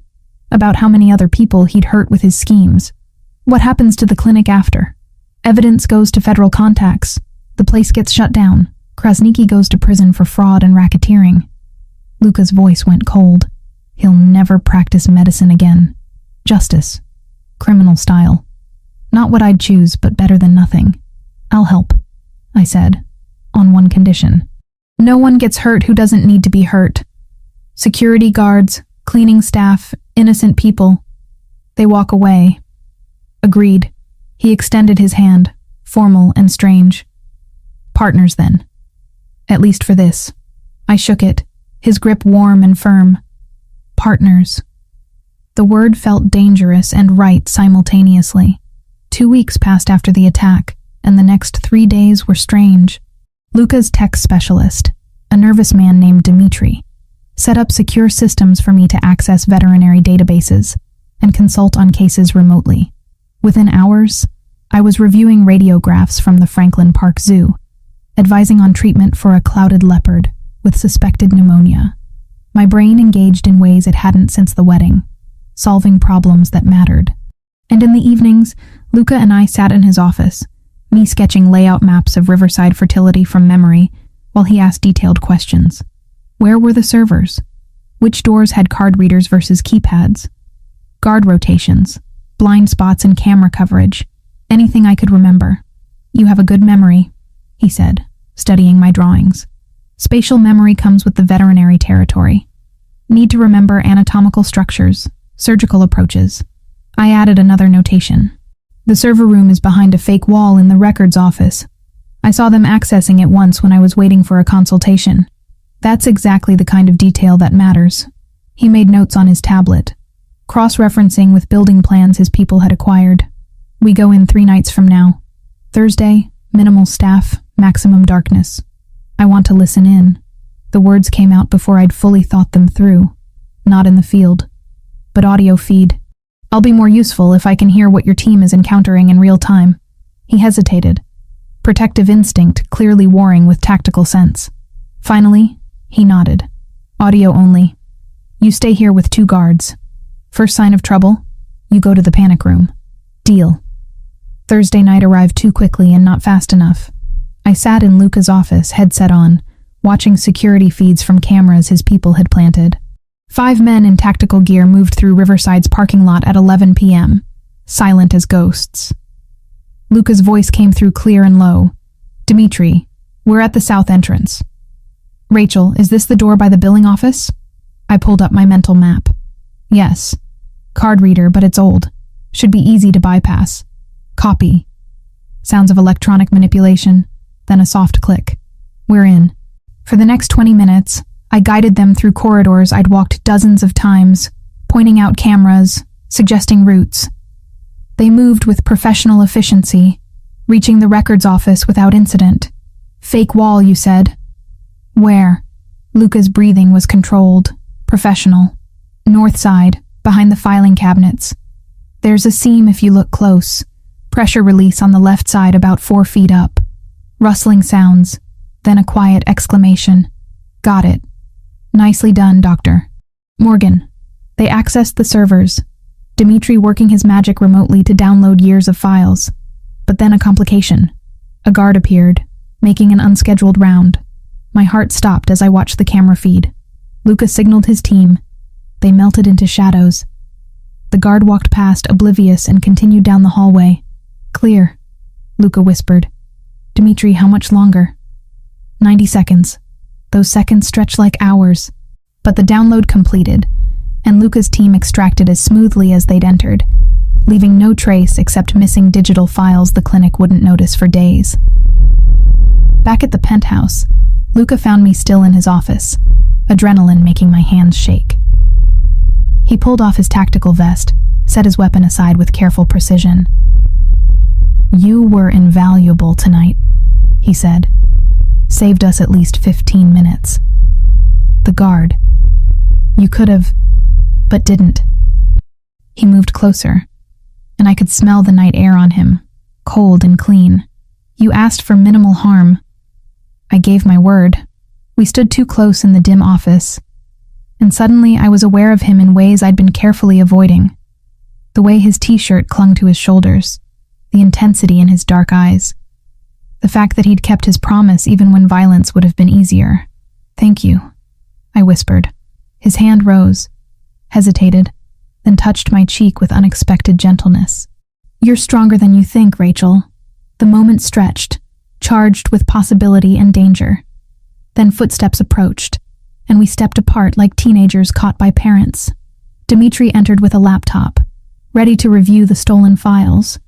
S1: About how many other people he'd hurt with his schemes. What happens to the clinic after? Evidence goes to federal contacts. The place gets shut down. Krasniki goes to prison for fraud and racketeering. Luca's voice went cold. He'll never practice medicine again. Justice. Criminal style. Not what I'd choose, but better than nothing. I'll help, I said, on one condition. No one gets hurt who doesn't need to be hurt. Security guards, cleaning staff, innocent people. They walk away. Agreed. He extended his hand, formal and strange. Partners, then. At least for this. I shook it, his grip warm and firm. Partners. The word felt dangerous and right simultaneously. 2 weeks passed after the attack, and the next 3 days were strange. Luca's tech specialist, a nervous man named Dimitri, set up secure systems for me to access veterinary databases and consult on cases remotely. Within hours, I was reviewing radiographs from the Franklin Park Zoo, advising on treatment for a clouded leopard with suspected pneumonia. My brain engaged in ways it hadn't since the wedding, solving problems that mattered. And in the evenings, Luca and I sat in his office, me sketching layout maps of Riverside Fertility from memory while he asked detailed questions. Where were the servers? Which doors had card readers versus keypads? Guard rotations, blind spots and camera coverage, anything I could remember. You have a good memory, he said, studying my drawings. Spatial memory comes with the veterinary territory. Need to remember anatomical structures, surgical approaches. I added another notation. The server room is behind a fake wall in the records office. I saw them accessing it once when I was waiting for a consultation. That's exactly the kind of detail that matters. He made notes on his tablet, cross-referencing with building plans his people had acquired. We go in 3 nights from now. Thursday, minimal staff, maximum darkness. I want to listen in. The words came out before I'd fully thought them through. Not in the field, but audio feed. I'll be more useful if I can hear what your team is encountering in real time. He hesitated, protective instinct clearly warring with tactical sense. Finally, he nodded. Audio only. You stay here with 2 guards. First sign of trouble, you go to the panic room. Deal. Thursday night arrived too quickly and not fast enough. I sat in Luca's office, headset on, watching security feeds from cameras his people had planted. 5 men in tactical gear moved through Riverside's parking lot at 11 p.m., silent as ghosts. Luca's voice came through clear and low. Dimitri, we're at the south entrance. Rachel, is this the door by the billing office? I pulled up my mental map. Yes. Card reader, but it's old. Should be easy to bypass. Copy. Sounds of electronic manipulation. Then a soft click. We're in. For the next 20 minutes, I guided them through corridors I'd walked dozens of times, pointing out cameras, suggesting routes. They moved with professional efficiency, reaching the records office without incident. Fake wall, you said. Where? Luca's breathing was controlled, professional. North side, behind the filing cabinets. There's a seam if you look close. Pressure release on the left side about 4 feet up. Rustling sounds, then a quiet exclamation. Got it. Nicely done, Doctor. Morgan. They accessed the servers, Dimitri working his magic remotely to download years of files. But then a complication. A guard appeared, making an unscheduled round. My heart stopped as I watched the camera feed. Luca signaled his team. They melted into shadows. The guard walked past, oblivious, and continued down the hallway. "Clear," Luca whispered. "Dmitri, how much longer?" 90 seconds. Those seconds stretched like hours. But the download completed, and Luca's team extracted as smoothly as they'd entered, leaving no trace except missing digital files the clinic wouldn't notice for days. Back at the penthouse, Luca found me still in his office, adrenaline making my hands shake. He pulled off his tactical vest, set his weapon aside with careful precision. "You were invaluable tonight," he said. "Saved us at least 15 minutes. The guard. You could have, but didn't." He moved closer, and I could smell the night air on him, cold and clean. "You asked for minimal harm. I gave my word." We stood too close in the dim office, and suddenly I was aware of him in ways I'd been carefully avoiding. The way his t-shirt clung to his shoulders, the intensity in his dark eyes, the fact that he'd kept his promise even when violence would have been easier. "Thank you," I whispered. His hand rose, hesitated, then touched my cheek with unexpected gentleness. "You're stronger than you think, Rachel." The moment stretched, charged with possibility and danger. Then footsteps approached, and we stepped apart like teenagers caught by parents. Dmitri entered with a laptop, ready to review the stolen files.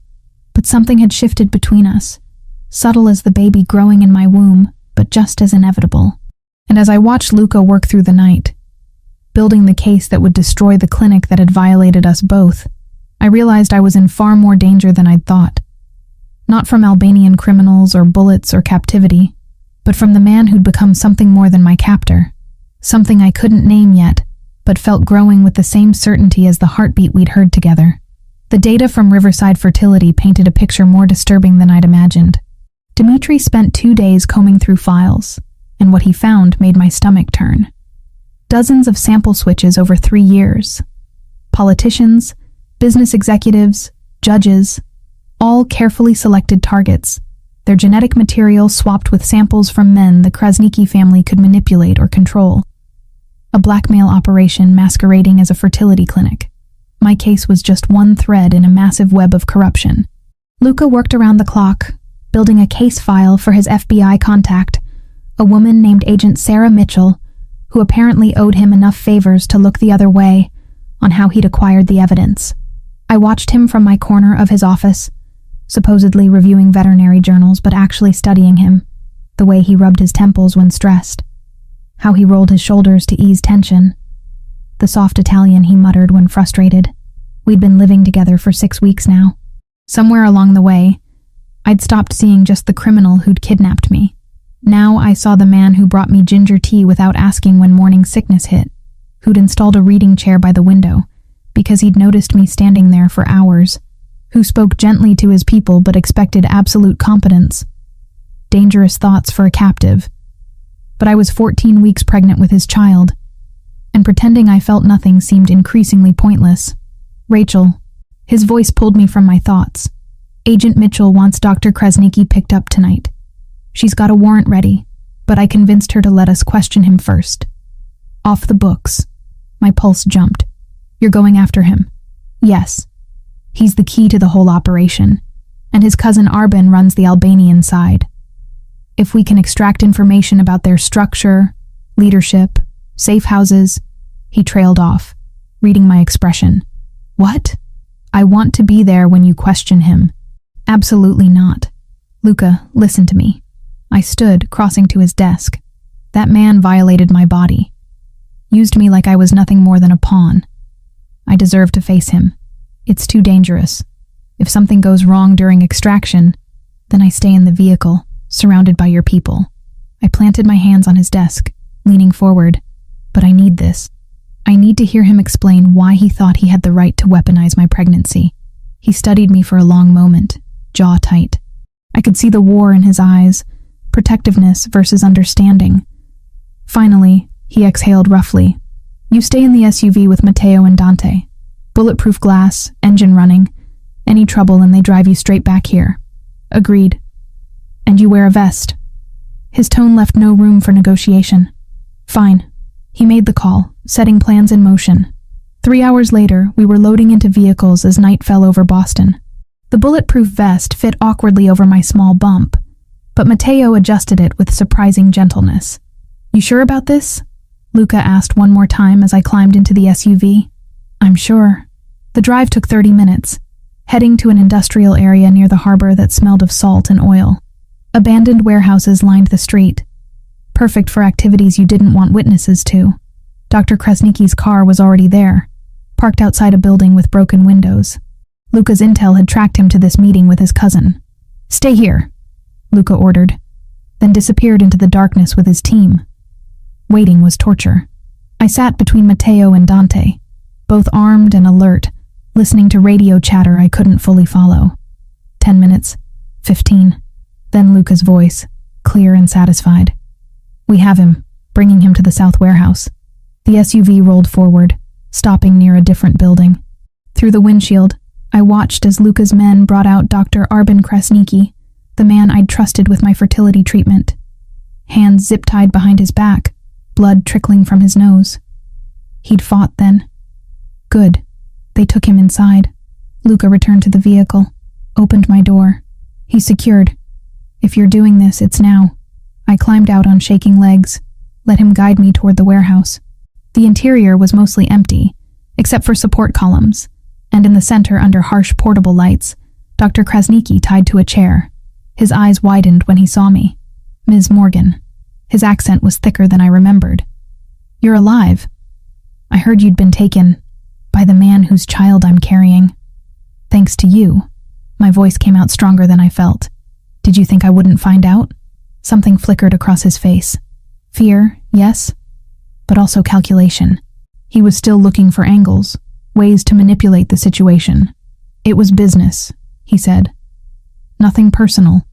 S1: But something had shifted between us, subtle as the baby growing in my womb, but just as inevitable. And as I watched Luca work through the night, building the case that would destroy the clinic that had violated us both, I realized I was in far more danger than I'd thought. Not from Albanian criminals or bullets or captivity, but from the man who'd become something more than my captor. Something I couldn't name yet, but felt growing with the same certainty as the heartbeat we'd heard together. The data from Riverside Fertility painted a picture more disturbing than I'd imagined. Dmitri spent 2 days combing through files, and what he found made my stomach turn. Dozens of sample switches over 3 years. Politicians, business executives, judges, all carefully selected targets, their genetic material swapped with samples from men the Krasniki family could manipulate or control. A blackmail operation masquerading as a fertility clinic. My case was just one thread in a massive web of corruption. Luca worked around the clock, building a case file for his FBI contact, a woman named Agent Sarah Mitchell, who apparently owed him enough favors to look the other way on how he'd acquired the evidence. I watched him from my corner of his office, supposedly reviewing veterinary journals but actually studying him, the way he rubbed his temples when stressed, how he rolled his shoulders to ease tension, the soft Italian he muttered when frustrated. We'd been living together for 6 weeks now. Somewhere along the way, I'd stopped seeing just the criminal who'd kidnapped me. Now I saw the man who brought me ginger tea without asking when morning sickness hit, who'd installed a reading chair by the window because he'd noticed me standing there for hours, who spoke gently to his people but expected absolute competence. Dangerous thoughts for a captive. But I was 14 weeks pregnant with his child, and pretending I felt nothing seemed increasingly pointless. "Rachel," his voice pulled me from my thoughts. "Agent Mitchell wants Dr. Krasniki picked up tonight. She's got a warrant ready, but I convinced her to let us question him first." "Off the books." My pulse jumped. "You're going after him?" "Yes. He's the key to the whole operation, and his cousin Arben runs the Albanian side. If we can extract information about their structure, leadership, safe houses..." He trailed off, reading my expression. "What?" "I want to be there when you question him." "Absolutely not. Luca, listen to me." I stood, crossing to his desk. That man violated my body. Used me like I was nothing more than a pawn. I deserve to face him. It's too dangerous. If something goes wrong during extraction, then I stay in the vehicle, surrounded by your people. I planted my hands on his desk, leaning forward. But I need this. I need to hear him explain why he thought he had the right to weaponize my pregnancy. He studied me for a long moment, jaw tight. I could see the war in his eyes, protectiveness versus understanding. Finally, he exhaled roughly. "You stay in the SUV with Matteo and Dante. Bulletproof glass, engine running. Any trouble and they drive you straight back here." "Agreed." "And you wear a vest." His tone left no room for negotiation. "Fine." He made the call, setting plans in motion. 3 hours later, we were loading into vehicles as night fell over Boston. The bulletproof vest fit awkwardly over my small bump, but Mateo adjusted it with surprising gentleness. "You sure about this?" Luca asked one more time as I climbed into the SUV. "I'm sure." The drive took 30 minutes, heading to an industrial area near the harbor that smelled of salt and oil. Abandoned warehouses lined the street, perfect for activities you didn't want witnesses to. Dr. Krasnicki's car was already there, parked outside a building with broken windows. Luca's intel had tracked him to this meeting with his cousin. "Stay here," Luca ordered, then disappeared into the darkness with his team. Waiting was torture. I sat between Mateo and Dante, both armed and alert, listening to radio chatter I couldn't fully follow. 10 minutes, 15, then Luca's voice, clear and satisfied. "We have him," bringing him to the south warehouse. The SUV rolled forward, stopping near a different building. Through the windshield, I watched as Luca's men brought out Dr. Arben Krasnicki, the man I'd trusted with my fertility treatment. Hands zip-tied behind his back, blood trickling from his nose. He'd fought then. Good. They took him inside. Luca returned to the vehicle, opened my door. He's secured. "If you're doing this, it's now." I climbed out on shaking legs, let him guide me toward the warehouse. The interior was mostly empty, except for support columns, and in the center, under harsh portable lights, Dr. Krasnicki tied to a chair. His eyes widened when he saw me. "Ms. Morgan." His accent was thicker than I remembered. "You're alive. I heard you'd been taken by the man whose child I'm carrying. Thanks to you." My voice came out stronger than I felt. "Did you think I wouldn't find out?" Something flickered across his face. Fear, yes, but also calculation. He was still looking for angles, ways to manipulate the situation. "It was business," he said. "Nothing personal.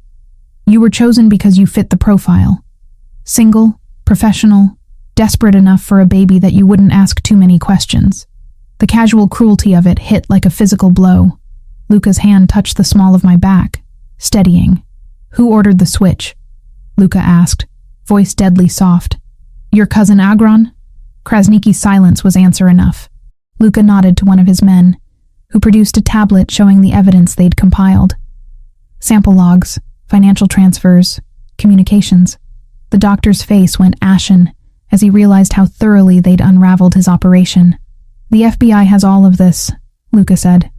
S1: You were chosen because you fit the profile. Single, professional, desperate enough for a baby that you wouldn't ask too many questions." The casual cruelty of it hit like a physical blow. Luca's hand touched the small of my back, steadying. "Who ordered the switch?" Luca asked, voice deadly soft. "Your cousin Agron?" Krasnicki's silence was answer enough. Luca nodded to one of his men, who produced a tablet showing the evidence they'd compiled. Sample logs, financial transfers, communications. The doctor's face went ashen as he realized how thoroughly they'd unraveled his operation. "The FBI has all of this," Luca said.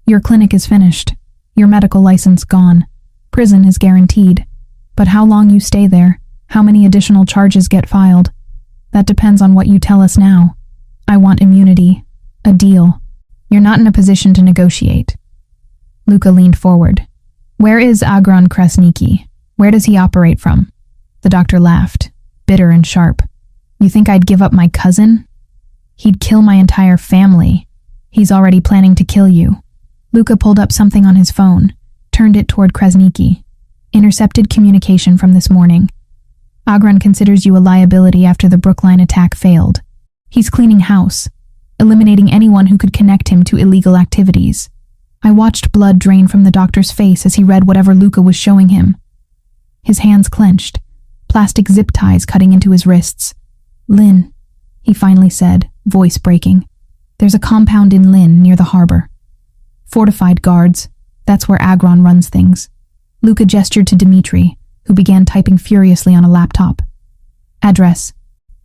S1: "Your clinic is finished. Your medical license gone. Prison is guaranteed. But how long you stay there, how many additional charges get filed, that depends on what you tell us now. I want immunity. A deal. You're not in a position to negotiate." Luca leaned forward. "Where is Agron Krasnicki? Where does he operate from?" The doctor laughed, bitter and sharp. "You think I'd give up my cousin? He'd kill my entire family. He's already planning to kill you." Luca pulled up something on his phone, turned it toward Krasnicki. "Intercepted communication from this morning. Agron considers you a liability after the Brookline attack failed. He's cleaning house, eliminating anyone who could connect him to illegal activities." I watched blood drain from the doctor's face as he read whatever Luca was showing him. His hands clenched, plastic zip ties cutting into his wrists. "Lynn," he finally said, voice breaking. "There's a compound in Lynn near the harbor. Fortified guards. That's where Agron runs things." Luca gestured to Dmitri, who began typing furiously on a laptop. "Address."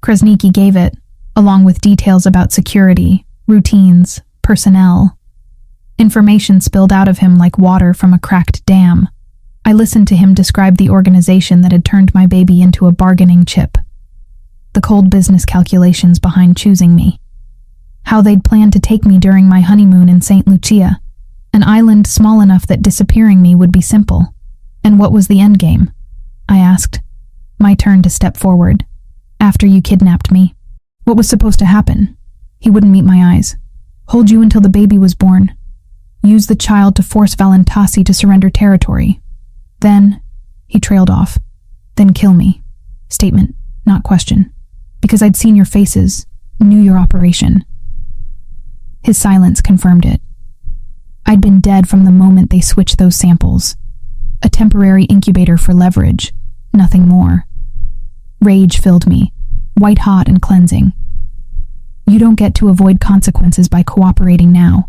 S1: Krasnicki gave it, along with details about security, routines, personnel. Information spilled out of him like water from a cracked dam. I listened to him describe the organization that had turned my baby into a bargaining chip. The cold business calculations behind choosing me. How they'd planned to take me during my honeymoon in St. Lucia, an island small enough that disappearing me would be simple. And what was the endgame? I asked, my turn to step forward. "After you kidnapped me, what was supposed to happen?" He wouldn't meet my eyes. "Hold you until the baby was born. Use the child to force Valentasi to surrender territory. Then," he trailed off, "then kill me." Statement, not question. "Because I'd seen your faces, knew your operation." His silence confirmed it. I'd been dead from the moment they switched those samples. A temporary incubator for leverage, nothing more. Rage filled me, white hot and cleansing. You don't get to avoid consequences by cooperating now.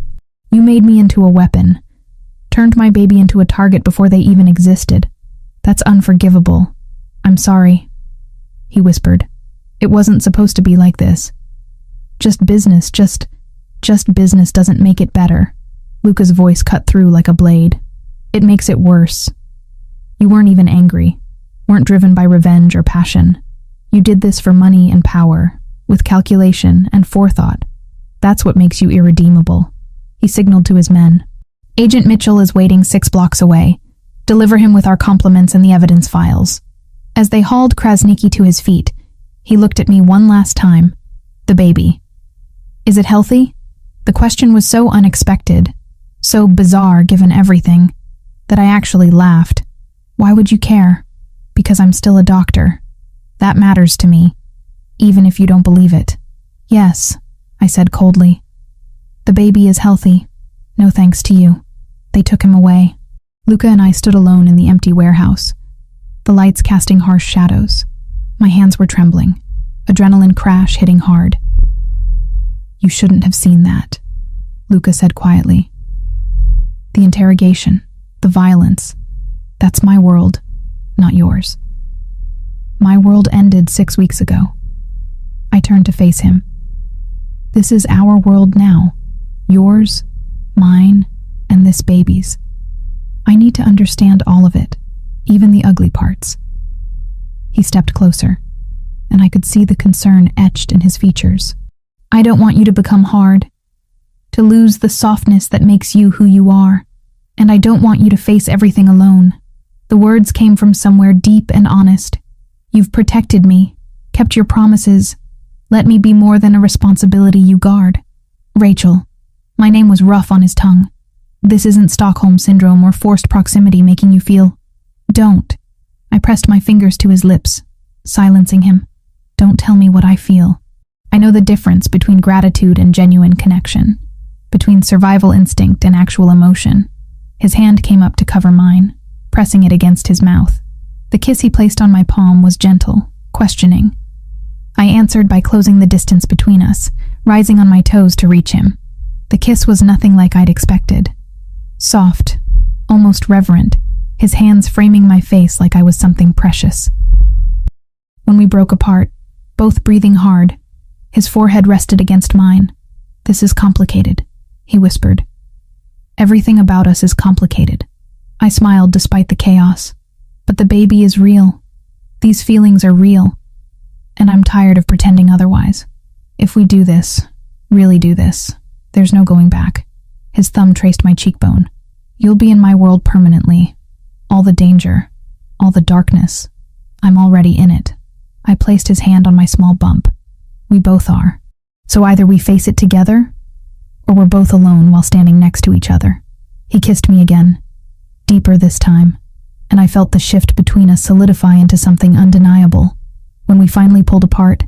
S1: You made me into a weapon. Turned my baby into a target before they even existed. That's unforgivable. I'm sorry," he whispered. "It wasn't supposed to be like this. Just business doesn't make it better." Luca's voice cut through like a blade. "It makes it worse. You weren't even angry, weren't driven by revenge or passion. You did this for money and power, with calculation and forethought. That's what makes you irredeemable." He signaled to his men. "Agent Mitchell is waiting 6 blocks away. Deliver him with our compliments and the evidence files." As they hauled Krasniki to his feet, he looked at me one last time. "The baby. Is it healthy?" The question was so unexpected, so bizarre given everything, that I actually laughed. "Why would you care?" "Because I'm still a doctor. That matters to me, even if you don't believe it." "Yes," I said coldly. "The baby is healthy. No thanks to you." They took him away. Luca and I stood alone in the empty warehouse, the lights casting harsh shadows. My hands were trembling, adrenaline crash hitting hard. "You shouldn't have seen that," Luca said quietly. "The interrogation, the violence, that's my world, not yours. My world ended 6 weeks ago." I turned to face him. "This is our world now. Yours, mine, and this baby's. I need to understand all of it, even the ugly parts." He stepped closer, and I could see the concern etched in his features. "I don't want you to become hard, to lose the softness that makes you who you are, and I don't want you to face everything alone." The words came from somewhere deep and honest. "You've protected me, kept your promises. Let me be more than a responsibility you guard." "Rachel." My name was rough on his tongue. "This isn't Stockholm Syndrome or forced proximity making you feel—" "Don't." I pressed my fingers to his lips, silencing him. "Don't tell me what I feel. I know the difference between gratitude and genuine connection, between survival instinct and actual emotion." His hand came up to cover mine, pressing it against his mouth. The kiss he placed on my palm was gentle, questioning. I answered by closing the distance between us, rising on my toes to reach him. The kiss was nothing like I'd expected. Soft, almost reverent, his hands framing my face like I was something precious. When we broke apart, both breathing hard, his forehead rested against mine. "This is complicated," he whispered. "Everything about us is complicated." I smiled despite the chaos. "But the baby is real. These feelings are real. And I'm tired of pretending otherwise. If we do this, really do this, there's no going back." His thumb traced my cheekbone. "You'll be in my world permanently. All the danger, all the darkness, I'm already in it." I placed his hand on my small bump. "We both are. So either we face it together, or we're both alone while standing next to each other." He kissed me again, deeper this time, and I felt the shift between us solidify into something undeniable. When we finally pulled apart,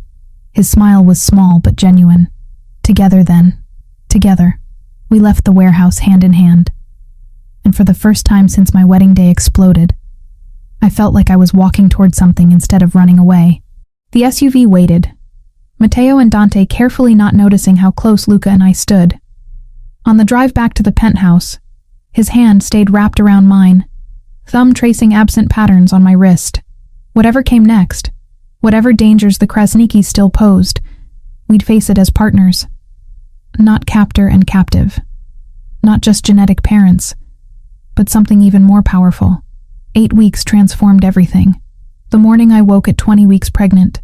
S1: his smile was small but genuine. Together then, together, we left the warehouse hand in hand. And for the first time since my wedding day exploded, I felt like I was walking toward something instead of running away. The SUV waited, Matteo and Dante carefully not noticing how close Luca and I stood. On the drive back to the penthouse, his hand stayed wrapped around mine, thumb tracing absent patterns on my wrist. Whatever came next, whatever dangers the Krasnikis still posed, we'd face it as partners. Not captor and captive. Not just genetic parents, but something even more powerful. 8 weeks transformed everything. The morning I woke at 20 weeks pregnant,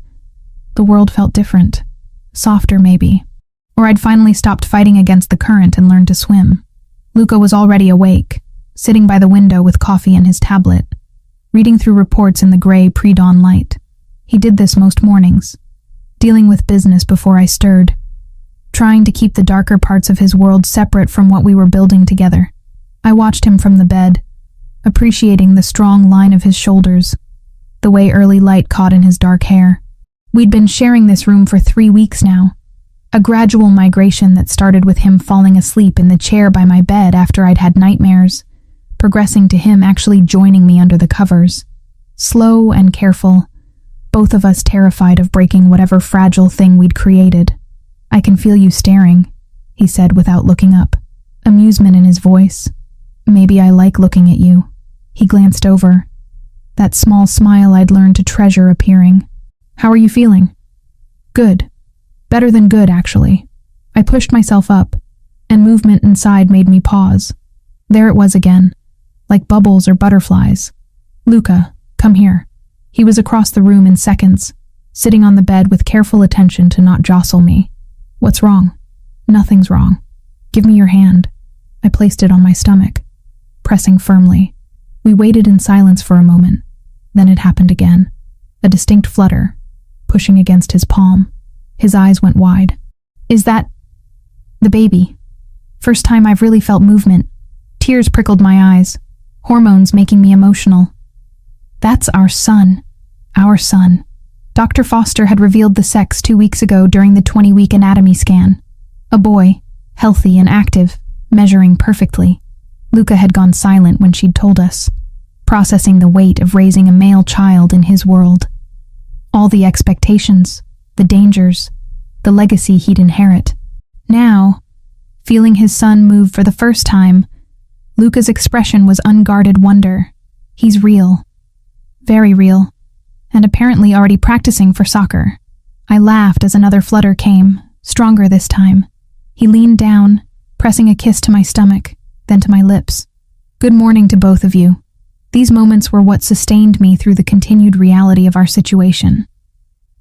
S1: the world felt different. Softer, maybe. Or I'd finally stopped fighting against the current and learned to swim. Luca was already awake, sitting by the window with coffee and his tablet, reading through reports in the gray pre-dawn light. He did this most mornings, dealing with business before I stirred, trying to keep the darker parts of his world separate from what we were building together. I watched him from the bed, appreciating the strong line of his shoulders, the way early light caught in his dark hair. We'd been sharing this room for 3 weeks now, a gradual migration that started with him falling asleep in the chair by my bed after I'd had nightmares, progressing to him actually joining me under the covers. Slow and careful, both of us terrified of breaking whatever fragile thing we'd created. I can feel you staring, he said without looking up, amusement in his voice. Maybe I like looking at you. He glanced over, that small smile I'd learned to treasure appearing. How are you feeling? Good. Better than good, actually. I pushed myself up, and movement inside made me pause. There it was again, like bubbles or butterflies. Luca, come here. He was across the room in seconds, sitting on the bed with careful attention to not jostle me. What's wrong? Nothing's wrong. Give me your hand. I placed it on my stomach, pressing firmly. We waited in silence for a moment. Then it happened again. A distinct flutter, pushing against his palm. His eyes went wide. Is that the baby? First time I've really felt movement. Tears prickled my eyes, hormones making me emotional. That's our son. Our son. Dr. Foster had revealed the sex 2 weeks ago during the 20-week anatomy scan. A boy, healthy and active, measuring perfectly. Luca had gone silent when she'd told us, processing the weight of raising a male child in his world. All the expectations, the dangers, the legacy he'd inherit. Now, feeling his son move for the first time, Luca's expression was unguarded wonder. He's real. Very real. And apparently already practicing for soccer. I laughed as another flutter came, stronger this time. He leaned down, pressing a kiss to my stomach, then to my lips. Good morning to both of you. These moments were what sustained me through the continued reality of our situation.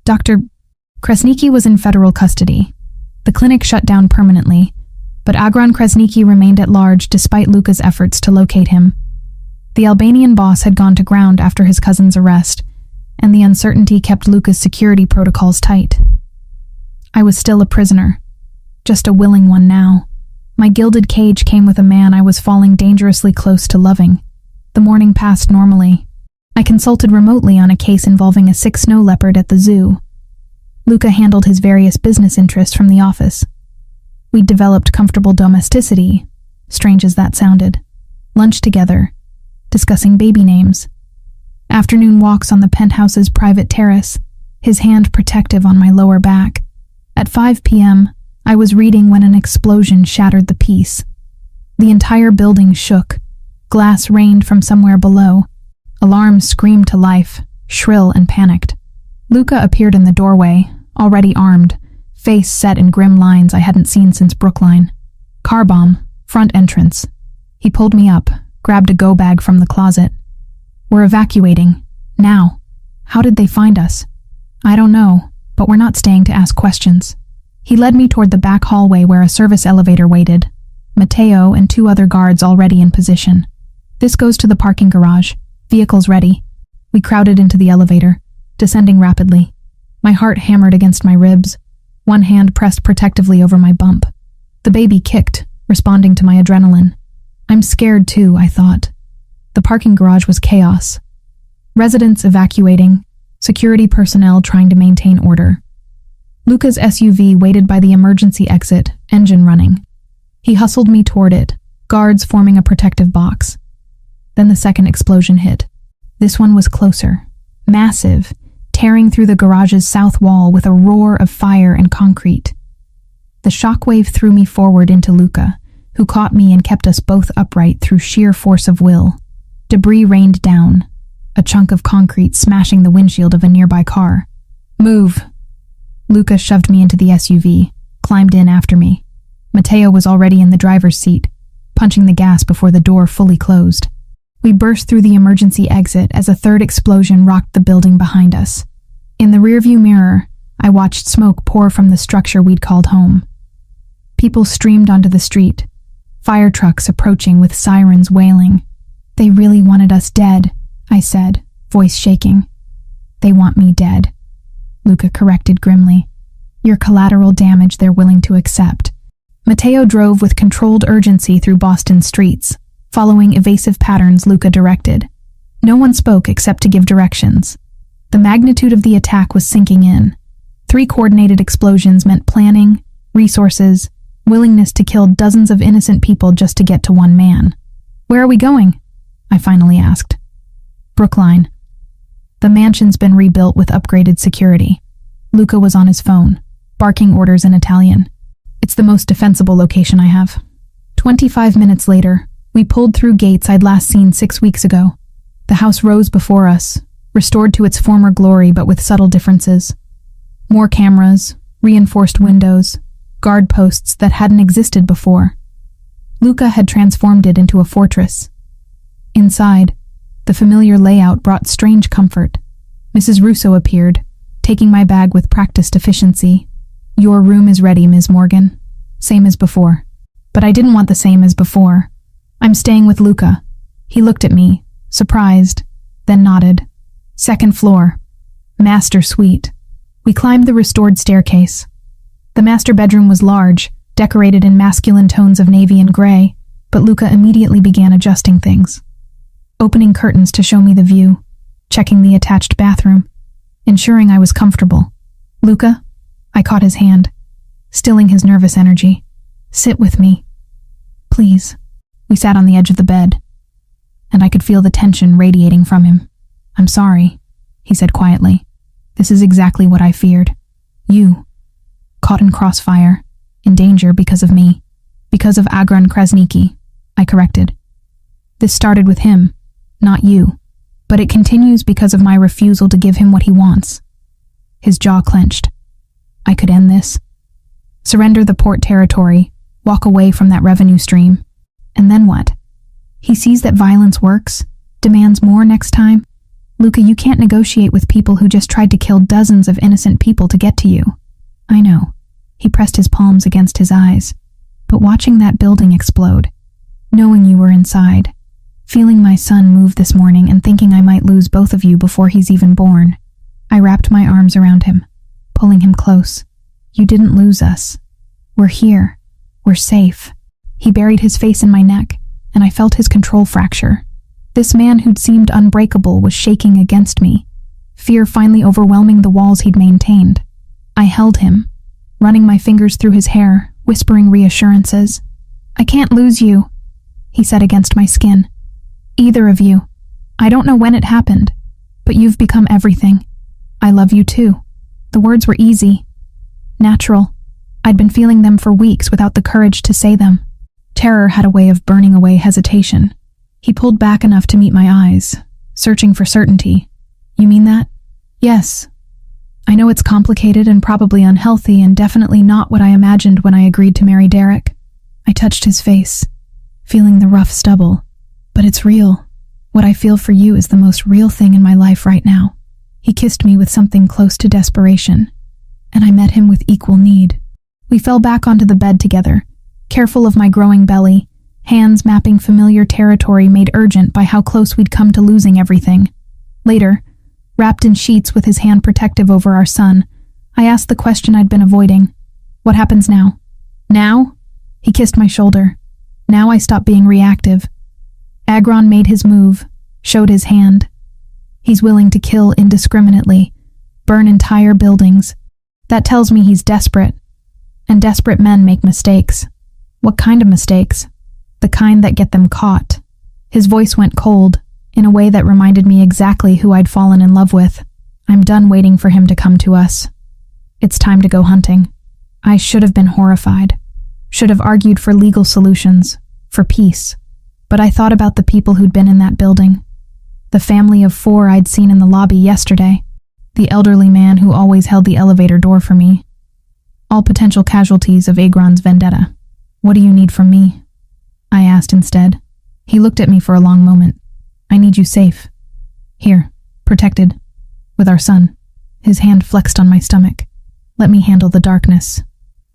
S1: Dr. Kresnicki was in federal custody. The clinic shut down permanently, but Agron Kresnicki remained at large despite Luca's efforts to locate him. The Albanian boss had gone to ground after his cousin's arrest, and the uncertainty kept Luca's security protocols tight. I was still a prisoner, just a willing one now. My gilded cage came with a man I was falling dangerously close to loving. The morning passed normally. I consulted remotely on a case involving a sick snow leopard at the zoo. Luca handled his various business interests from the office. We'd developed comfortable domesticity, strange as that sounded. Lunch together, discussing baby names. Afternoon walks on the penthouse's private terrace, his hand protective on my lower back. At 5 p.m., I was reading when an explosion shattered the peace. The entire building shook. Glass rained from somewhere below. Alarms screamed to life, shrill and panicked. Luca appeared in the doorway, already armed, face set in grim lines I hadn't seen since Brookline. Car bomb, front entrance. He pulled me up, grabbed a go bag from the closet. We're evacuating. Now. How did they find us? I don't know, but we're not staying to ask questions. He led me toward the back hallway where a service elevator waited. Matteo and 2 other guards already in position. This goes to the parking garage. Vehicles ready. We crowded into the elevator, descending rapidly. My heart hammered against my ribs, one hand pressed protectively over my bump. The baby kicked, responding to my adrenaline. I'm scared too, I thought. The parking garage was chaos. Residents evacuating, security personnel trying to maintain order. Luca's SUV waited by the emergency exit, engine running. He hustled me toward it, guards forming a protective box. Then the second explosion hit. This one was closer, massive, tearing through the garage's south wall with a roar of fire and concrete. The shockwave threw me forward into Luca, who caught me and kept us both upright through sheer force of will. Debris rained down, a chunk of concrete smashing the windshield of a nearby car. Move! Luca shoved me into the SUV, climbed in after me. Matteo was already in the driver's seat, punching the gas before the door fully closed. We burst through the emergency exit as a third explosion rocked the building behind us. In the rearview mirror, I watched smoke pour from the structure we'd called home. People streamed onto the street, fire trucks approaching with sirens wailing. They really wanted us dead, I said, voice shaking. They want me dead, Luca corrected grimly. You're collateral damage they're willing to accept. Matteo drove with controlled urgency through Boston streets, following evasive patterns Luca directed. No one spoke except to give directions. The magnitude of the attack was sinking in. 3 coordinated explosions meant planning, resources, willingness to kill dozens of innocent people just to get to one man. Where are we going? I finally asked. Brookline. The mansion's been rebuilt with upgraded security. Luca was on his phone, barking orders in Italian. It's the most defensible location I have. 25 minutes later, we pulled through gates I'd last seen 6 weeks ago. The house rose before us, restored to its former glory but with subtle differences. More cameras, reinforced windows, guard posts that hadn't existed before. Luca had transformed it into a fortress. Inside, the familiar layout brought strange comfort. Mrs. Russo appeared, taking my bag with practiced efficiency. "Your room is ready, Ms. Morgan." Same as before. But I didn't want the same as before. "I'm staying with Luca." He looked at me, surprised, then nodded. "Second floor. Master suite." We climbed the restored staircase. The master bedroom was large, decorated in masculine tones of navy and gray, but Luca immediately began adjusting things. Opening curtains to show me the view, checking the attached bathroom, ensuring I was comfortable. "Luca?" I caught his hand, stilling his nervous energy. "Sit with me. Please." We sat on the edge of the bed, and I could feel the tension radiating from him. "I'm sorry," he said quietly. "This is exactly what I feared. You. Caught in crossfire, in danger because of me. Because of Agron Krasniki," I corrected. "This started with him, not you, but it continues because of my refusal to give him what he wants." His jaw clenched. I could end this. Surrender the port territory, walk away from that revenue stream. And then what? He sees that violence works, demands more next time. "Luca, you can't negotiate with people who just tried to kill dozens of innocent people to get to you." "I know." He pressed his palms against his eyes. "But watching that building explode, knowing you were inside, feeling my son move this morning and thinking I might lose both of you before he's even born." I wrapped my arms around him, pulling him close. "You didn't lose us. We're here. We're safe." He buried his face in my neck, and I felt his control fracture. This man who'd seemed unbreakable was shaking against me, fear finally overwhelming the walls he'd maintained. I held him, running my fingers through his hair, whispering reassurances. "I can't lose you," he said against my skin. "Either of you. I don't know when it happened, but you've become everything. I love you too." The words were easy, natural. I'd been feeling them for weeks without the courage to say them. Terror had a way of burning away hesitation. He pulled back enough to meet my eyes, searching for certainty. "You mean that?" "Yes. I know it's complicated and probably unhealthy and definitely not what I imagined when I agreed to marry Derek." I touched his face, feeling the rough stubble. "But it's real. What I feel for you is the most real thing in my life right now." He kissed me with something close to desperation, and I met him with equal need. We fell back onto the bed together, careful of my growing belly, hands mapping familiar territory made urgent by how close we'd come to losing everything. Later, wrapped in sheets with his hand protective over our son, I asked the question I'd been avoiding. "What happens now?" "Now?" He kissed my shoulder. "Now I stop being reactive." Agron made his move, showed his hand. He's willing to kill indiscriminately, burn entire buildings. That tells me he's desperate. And desperate men make mistakes. What kind of mistakes? The kind that get them caught. His voice went cold, in a way that reminded me exactly who I'd fallen in love with. "I'm done waiting for him to come to us. It's time to go hunting." I should have been horrified. Should have argued for legal solutions, for peace. But I thought about the people who'd been in that building. The family of 4 I'd seen in the lobby yesterday. The elderly man who always held the elevator door for me. All potential casualties of Agron's vendetta. "What do you need from me?" I asked instead. He looked at me for a long moment. "I need you safe. Here, protected. With our son." His hand flexed on my stomach. "Let me handle the darkness.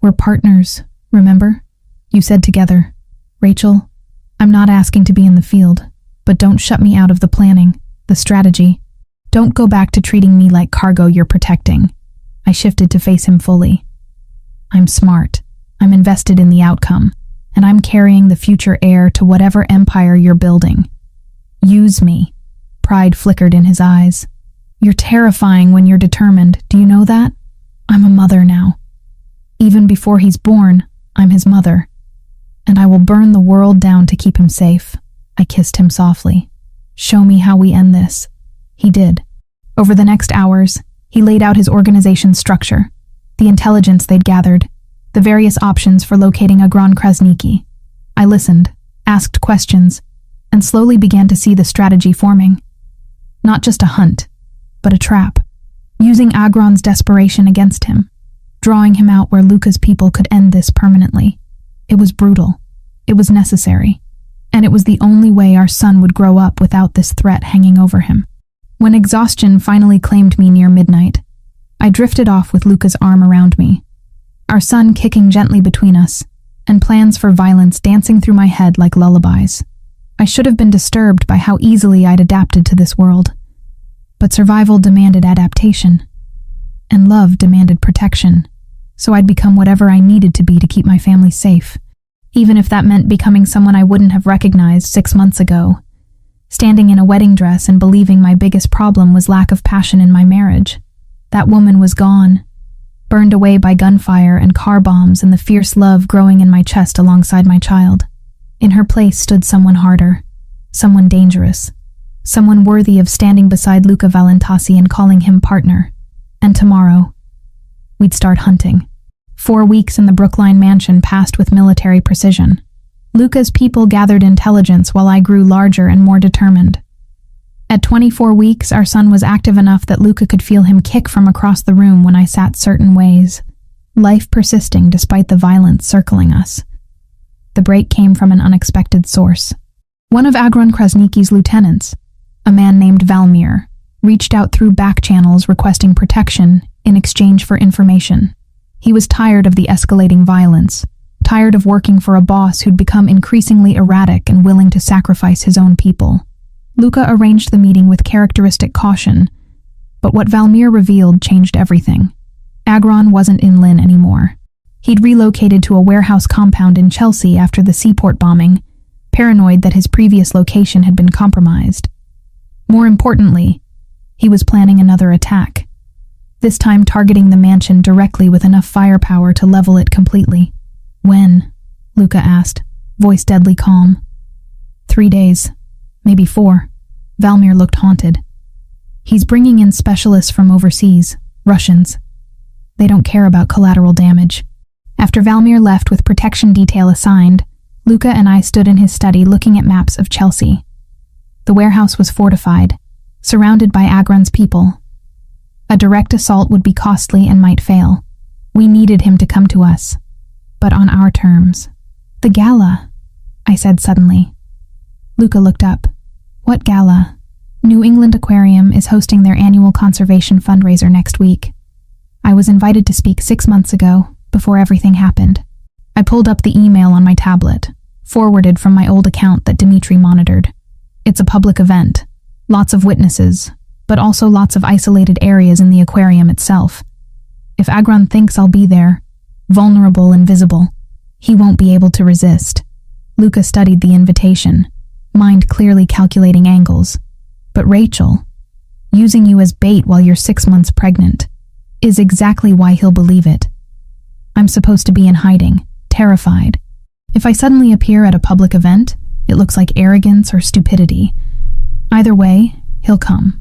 S1: We're partners, remember? You said together. Rachel, I'm not asking to be in the field, but don't shut me out of the planning, the strategy. Don't go back to treating me like cargo you're protecting." I shifted to face him fully. "I'm smart. I'm invested in the outcome, and I'm carrying the future heir to whatever empire you're building. Use me." Pride flickered in his eyes. "You're terrifying when you're determined, do you know that? I'm a mother now. Even before he's born, I'm his mother. And I will burn the world down to keep him safe." I kissed him softly. "Show me how we end this." He did. Over the next hours, he laid out his organization's structure. the intelligence they'd gathered, the various options for locating Agron Krasniki. I listened, asked questions, and slowly began to see the strategy forming. Not just a hunt, but a trap, using Agron's desperation against him, drawing him out where Luca's people could end this permanently. It was brutal. It was necessary. And it was the only way our son would grow up without this threat hanging over him. When exhaustion finally claimed me near midnight, I drifted off with Luca's arm around me, our son kicking gently between us, and plans for violence dancing through my head like lullabies. I should have been disturbed by how easily I'd adapted to this world. But survival demanded adaptation, and love demanded protection, so I'd become whatever I needed to be to keep my family safe, even if that meant becoming someone I wouldn't have recognized 6 months ago, standing in a wedding dress and believing my biggest problem was lack of passion in my marriage. That woman was gone, burned away by gunfire and car bombs and the fierce love growing in my chest alongside my child. In her place stood someone harder, someone dangerous, someone worthy of standing beside Luca Valentasi and calling him partner. And tomorrow, we'd start hunting. 4 weeks in the Brookline mansion passed with military precision. Luca's people gathered intelligence while I grew larger and more determined. At 24 weeks, our son was active enough that Luca could feel him kick from across the room when I sat certain ways, life persisting despite the violence circling us. The break came from an unexpected source. One of Agron Krasniki's lieutenants, a man named Valmir, reached out through back channels requesting protection in exchange for information. He was tired of the escalating violence, tired of working for a boss who'd become increasingly erratic and willing to sacrifice his own people. Luca arranged the meeting with characteristic caution, but what Valmir revealed changed everything. Agron wasn't in Lynn anymore. He'd relocated to a warehouse compound in Chelsea after the seaport bombing, paranoid that his previous location had been compromised. More importantly, he was planning another attack, this time targeting the mansion directly with enough firepower to level it completely. When? Luca asked, voice deadly calm. 3 days, maybe 4. Valmir looked haunted. He's bringing in specialists from overseas, Russians. They don't care about collateral damage. After Valmir left with protection detail assigned, Luca and I stood in his study looking at maps of Chelsea. The warehouse was fortified, surrounded by Agron's people. A direct assault would be costly and might fail. We needed him to come to us, but on our terms. The gala, I said suddenly. Luca looked up. What gala? New England Aquarium is hosting their annual conservation fundraiser next week. I was invited to speak 6 months ago, before everything happened. I pulled up the email on my tablet, forwarded from my old account that Dimitri monitored. It's a public event, lots of witnesses, but also lots of isolated areas in the aquarium itself. If Agron thinks I'll be there, vulnerable and visible, he won't be able to resist. Luca studied the invitation, mind clearly calculating angles. But Rachel, using you as bait while you're 6 months pregnant, is exactly why he'll believe it. I'm supposed to be in hiding, terrified. If I suddenly appear at a public event, it looks like arrogance or stupidity. Either way, he'll come.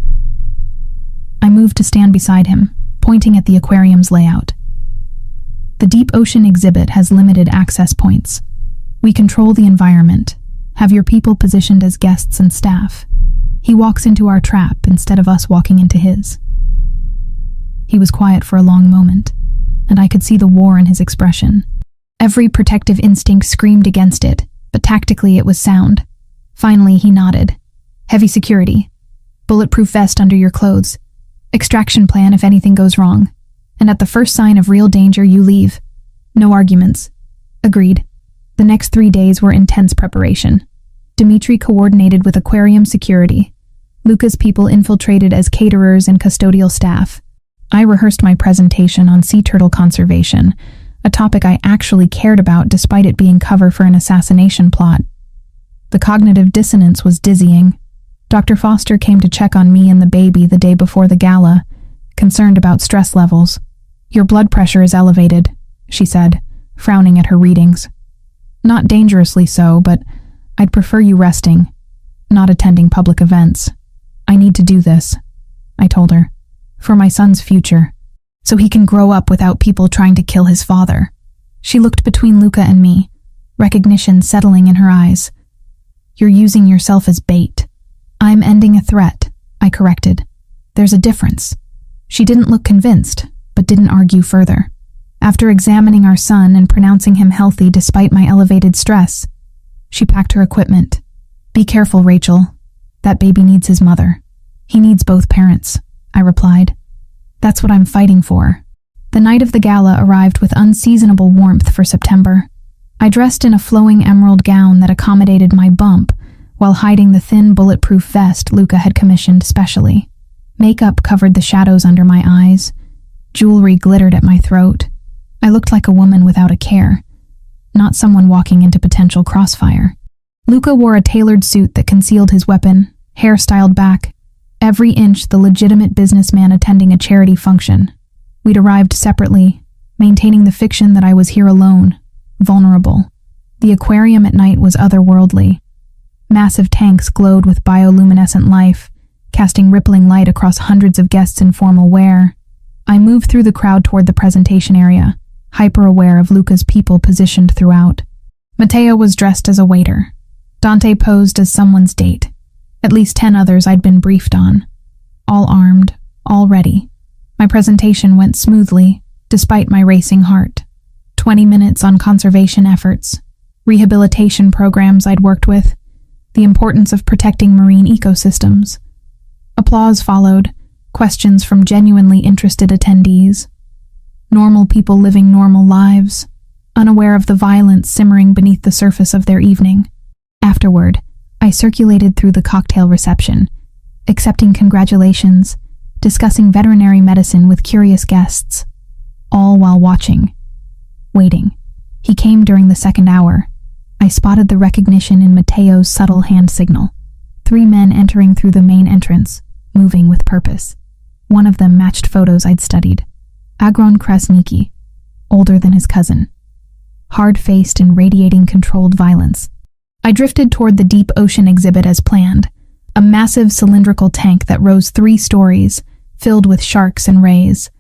S1: I moved to stand beside him, pointing at the aquarium's layout. The deep ocean exhibit has limited access points. We control the environment, have your people positioned as guests and staff. He walks into our trap instead of us walking into his. He was quiet for a long moment, and I could see the war in his expression. Every protective instinct screamed against it, but tactically it was sound. Finally, he nodded. Heavy security. Bulletproof vest under your clothes. Extraction plan if anything goes wrong. And at the first sign of real danger, you leave. No arguments. Agreed. The next 3 days were intense preparation. Dimitri coordinated with aquarium security. Luca's people infiltrated as caterers and custodial staff. I rehearsed my presentation on sea turtle conservation, a topic I actually cared about despite it being cover for an assassination plot. The cognitive dissonance was dizzying. Dr. Foster came to check on me and the baby the day before the gala, concerned about stress levels. Your blood pressure is elevated, she said, frowning at her readings. Not dangerously so, but I'd prefer you resting, not attending public events. I need to do this, I told her, for my son's future. so he can grow up without people trying to kill his father. She looked between Luca and me, recognition settling in her eyes. You're using yourself as bait. I'm ending a threat, I corrected. There's a difference. She didn't look convinced, but didn't argue further. After examining our son and pronouncing him healthy despite my elevated stress, she packed her equipment. Be careful, Rachel. That baby needs his mother. He needs both parents, I replied. That's what I'm fighting for. The night of the gala arrived with unseasonable warmth for September. I dressed in a flowing emerald gown that accommodated my bump while hiding the thin bulletproof vest Luca had commissioned specially. Makeup covered the shadows under my eyes. Jewelry glittered at my throat. I looked like a woman without a care, not someone walking into potential crossfire. Luca wore a tailored suit that concealed his weapon, hair styled back, every inch the legitimate businessman attending a charity function. We'd arrived separately, maintaining the fiction that I was here alone, vulnerable. The aquarium at night was otherworldly. Massive tanks glowed with bioluminescent life, casting rippling light across hundreds of guests in formal wear. I moved through the crowd toward the presentation area, hyper-aware of Luca's people positioned throughout. Matteo was dressed as a waiter. Dante posed as someone's date. At least 10 others I'd been briefed on. All armed, all ready. My presentation went smoothly, despite my racing heart. 20 minutes on conservation efforts, rehabilitation programs I'd worked with, the importance of protecting marine ecosystems. Applause followed, questions from genuinely interested attendees. Normal people living normal lives, unaware of the violence simmering beneath the surface of their evening. Afterward, I circulated through the cocktail reception, accepting congratulations, discussing veterinary medicine with curious guests, all while watching, waiting. He came during the second hour. I spotted the recognition in Matteo's subtle hand signal. 3 men entering through the main entrance, moving with purpose. One of them matched photos I'd studied. Agron Krasniki, older than his cousin. Hard-faced and radiating controlled violence. I drifted toward the deep ocean exhibit as planned, a massive cylindrical tank that rose 3 stories, filled with sharks and rays.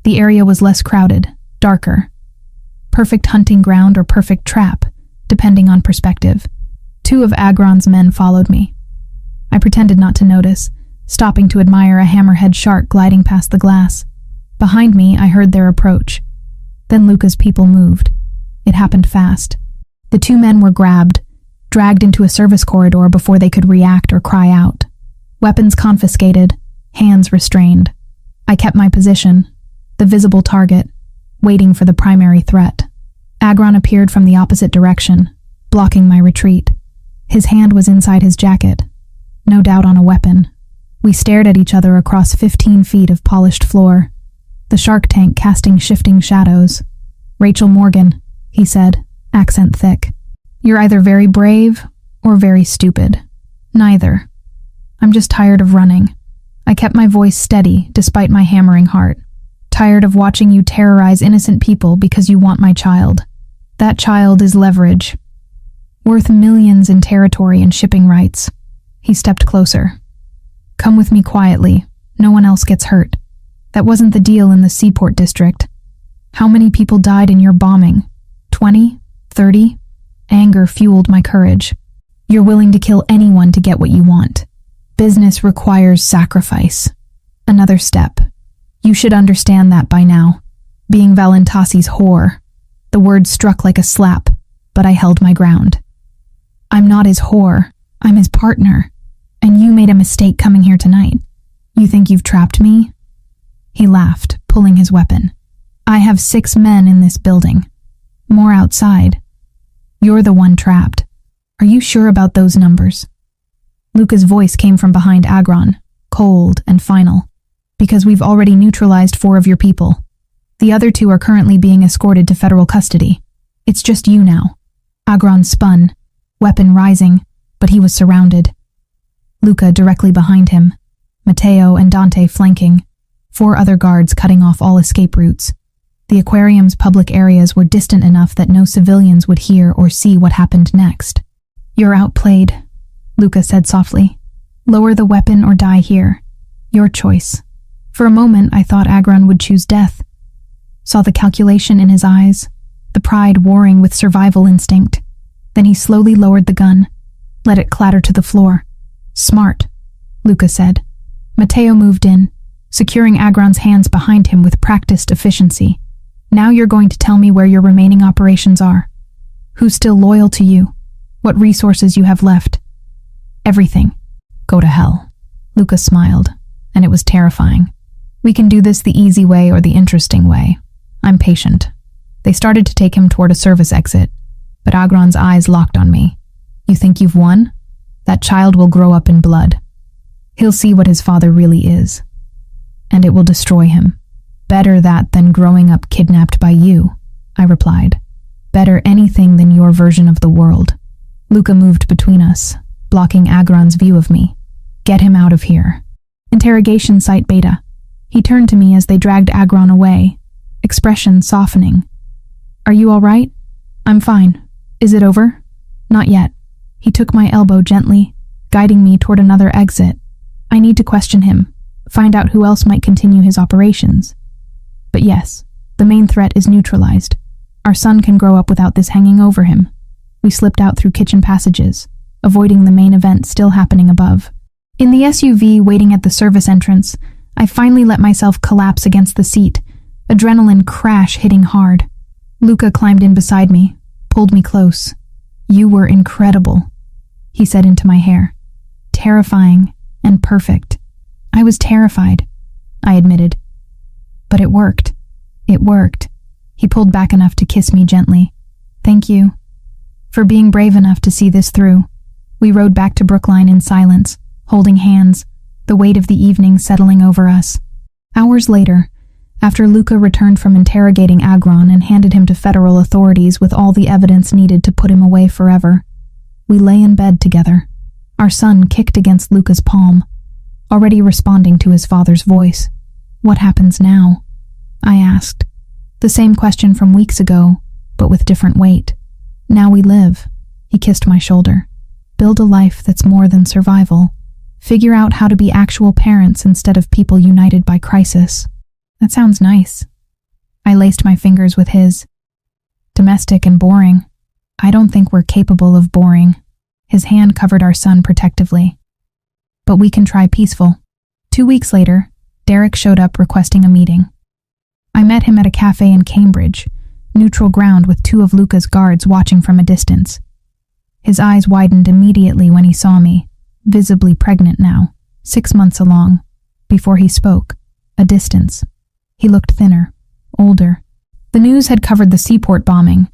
S1: The area was less crowded, darker. Perfect hunting ground or perfect trap, depending on perspective. 2 of Agron's men followed me. I pretended not to notice, stopping to admire a hammerhead shark gliding past the glass. Behind me, I heard their approach. Then Luca's people moved. It happened fast. The 2 men were grabbed, dragged into a service corridor before they could react or cry out. Weapons confiscated, hands restrained. I kept my position, the visible target, waiting for the primary threat. Agron appeared from the opposite direction, blocking my retreat. His hand was inside his jacket, no doubt on a weapon. We stared at each other across 15 feet of polished floor, the shark tank casting shifting shadows. Rachel Morgan, he said, accent thick. You're either very brave or very stupid. Neither. I'm just tired of running. I kept my voice steady despite my hammering heart. Tired of watching you terrorize innocent people because you want my child. That child is leverage. Worth millions in territory and shipping rights. He stepped closer. Come with me quietly. No one else gets hurt. That wasn't the deal in the Seaport District. How many people died in your bombing? 20? 30? Anger fueled my courage. You're willing to kill anyone to get what you want. Business requires sacrifice. Another step. You should understand that by now. Being Valentasi's whore. The word struck like a slap, but I held my ground. I'm not his whore. I'm his partner. And you made a mistake coming here tonight. You think you've trapped me? He laughed, pulling his weapon. I have 6 men in this building. More outside. You're the one trapped. Are you sure about those numbers? Luca's voice came from behind Agron, cold and final. Because we've already neutralized 4 of your people. The other 2 are currently being escorted to federal custody. It's just you now. Agron spun, weapon rising, but he was surrounded. Luca directly behind him, Matteo and Dante flanking, 4 other guards cutting off all escape routes. The aquarium's public areas were distant enough that no civilians would hear or see what happened next. You're outplayed, Luca said softly. Lower the weapon or die here. Your choice. For a moment, I thought Agron would choose death. Saw the calculation in his eyes, the pride warring with survival instinct. Then he slowly lowered the gun, let it clatter to the floor. "Smart," Luca said. Matteo moved in, securing Agron's hands behind him with practiced efficiency. "Now you're going to tell me where your remaining operations are. Who's still loyal to you? What resources you have left?" "Everything. Go to hell." Luca smiled, and it was terrifying. "We can do this the easy way or the interesting way. I'm patient." They started to take him toward a service exit, but Agron's eyes locked on me. "You think you've won? That child will grow up in blood. He'll see what his father really is. And it will destroy him. Better that than growing up kidnapped by you," I replied. "Better anything than your version of the world." Luca moved between us, blocking Agron's view of me. "Get him out of here." Interrogation site beta. He turned to me as they dragged Agron away, expression softening. "Are you all right?" "I'm fine. Is it over?" "Not yet." He took my elbow gently, guiding me toward another exit. "I need to question him, find out who else might continue his operations. But yes, the main threat is neutralized. Our son can grow up without this hanging over him." We slipped out through kitchen passages, avoiding the main event still happening above. In the SUV waiting at the service entrance, I finally let myself collapse against the seat, adrenaline crash hitting hard. Luca climbed in beside me, pulled me close. "You were incredible," he said into my hair. "Terrifying and perfect." "I was terrified," I admitted. "But it worked. It worked." He pulled back enough to kiss me gently. "Thank you for being brave enough to see this through." We rode back to Brookline in silence, holding hands, the weight of the evening settling over us. Hours later, after Luca returned from interrogating Agron and handed him to federal authorities with all the evidence needed to put him away forever, we lay in bed together. Our son kicked against Luca's palm, already responding to his father's voice. "What happens now?" I asked. The same question from weeks ago, but with different weight. "Now we live," he kissed my shoulder. "Build a life that's more than survival. Figure out how to be actual parents instead of people united by crisis." "That sounds nice." I laced my fingers with his. "Domestic and boring. I don't think we're capable of boring." His hand covered our son protectively. "But we can try peaceful." 2 weeks later, Derek showed up requesting a meeting. I met him at a cafe in Cambridge, neutral ground with 2 of Luca's guards watching from a distance. His eyes widened immediately when he saw me, visibly pregnant now, 6 months along. Before he spoke, a distance. He looked thinner, older. The news had covered the seaport bombing,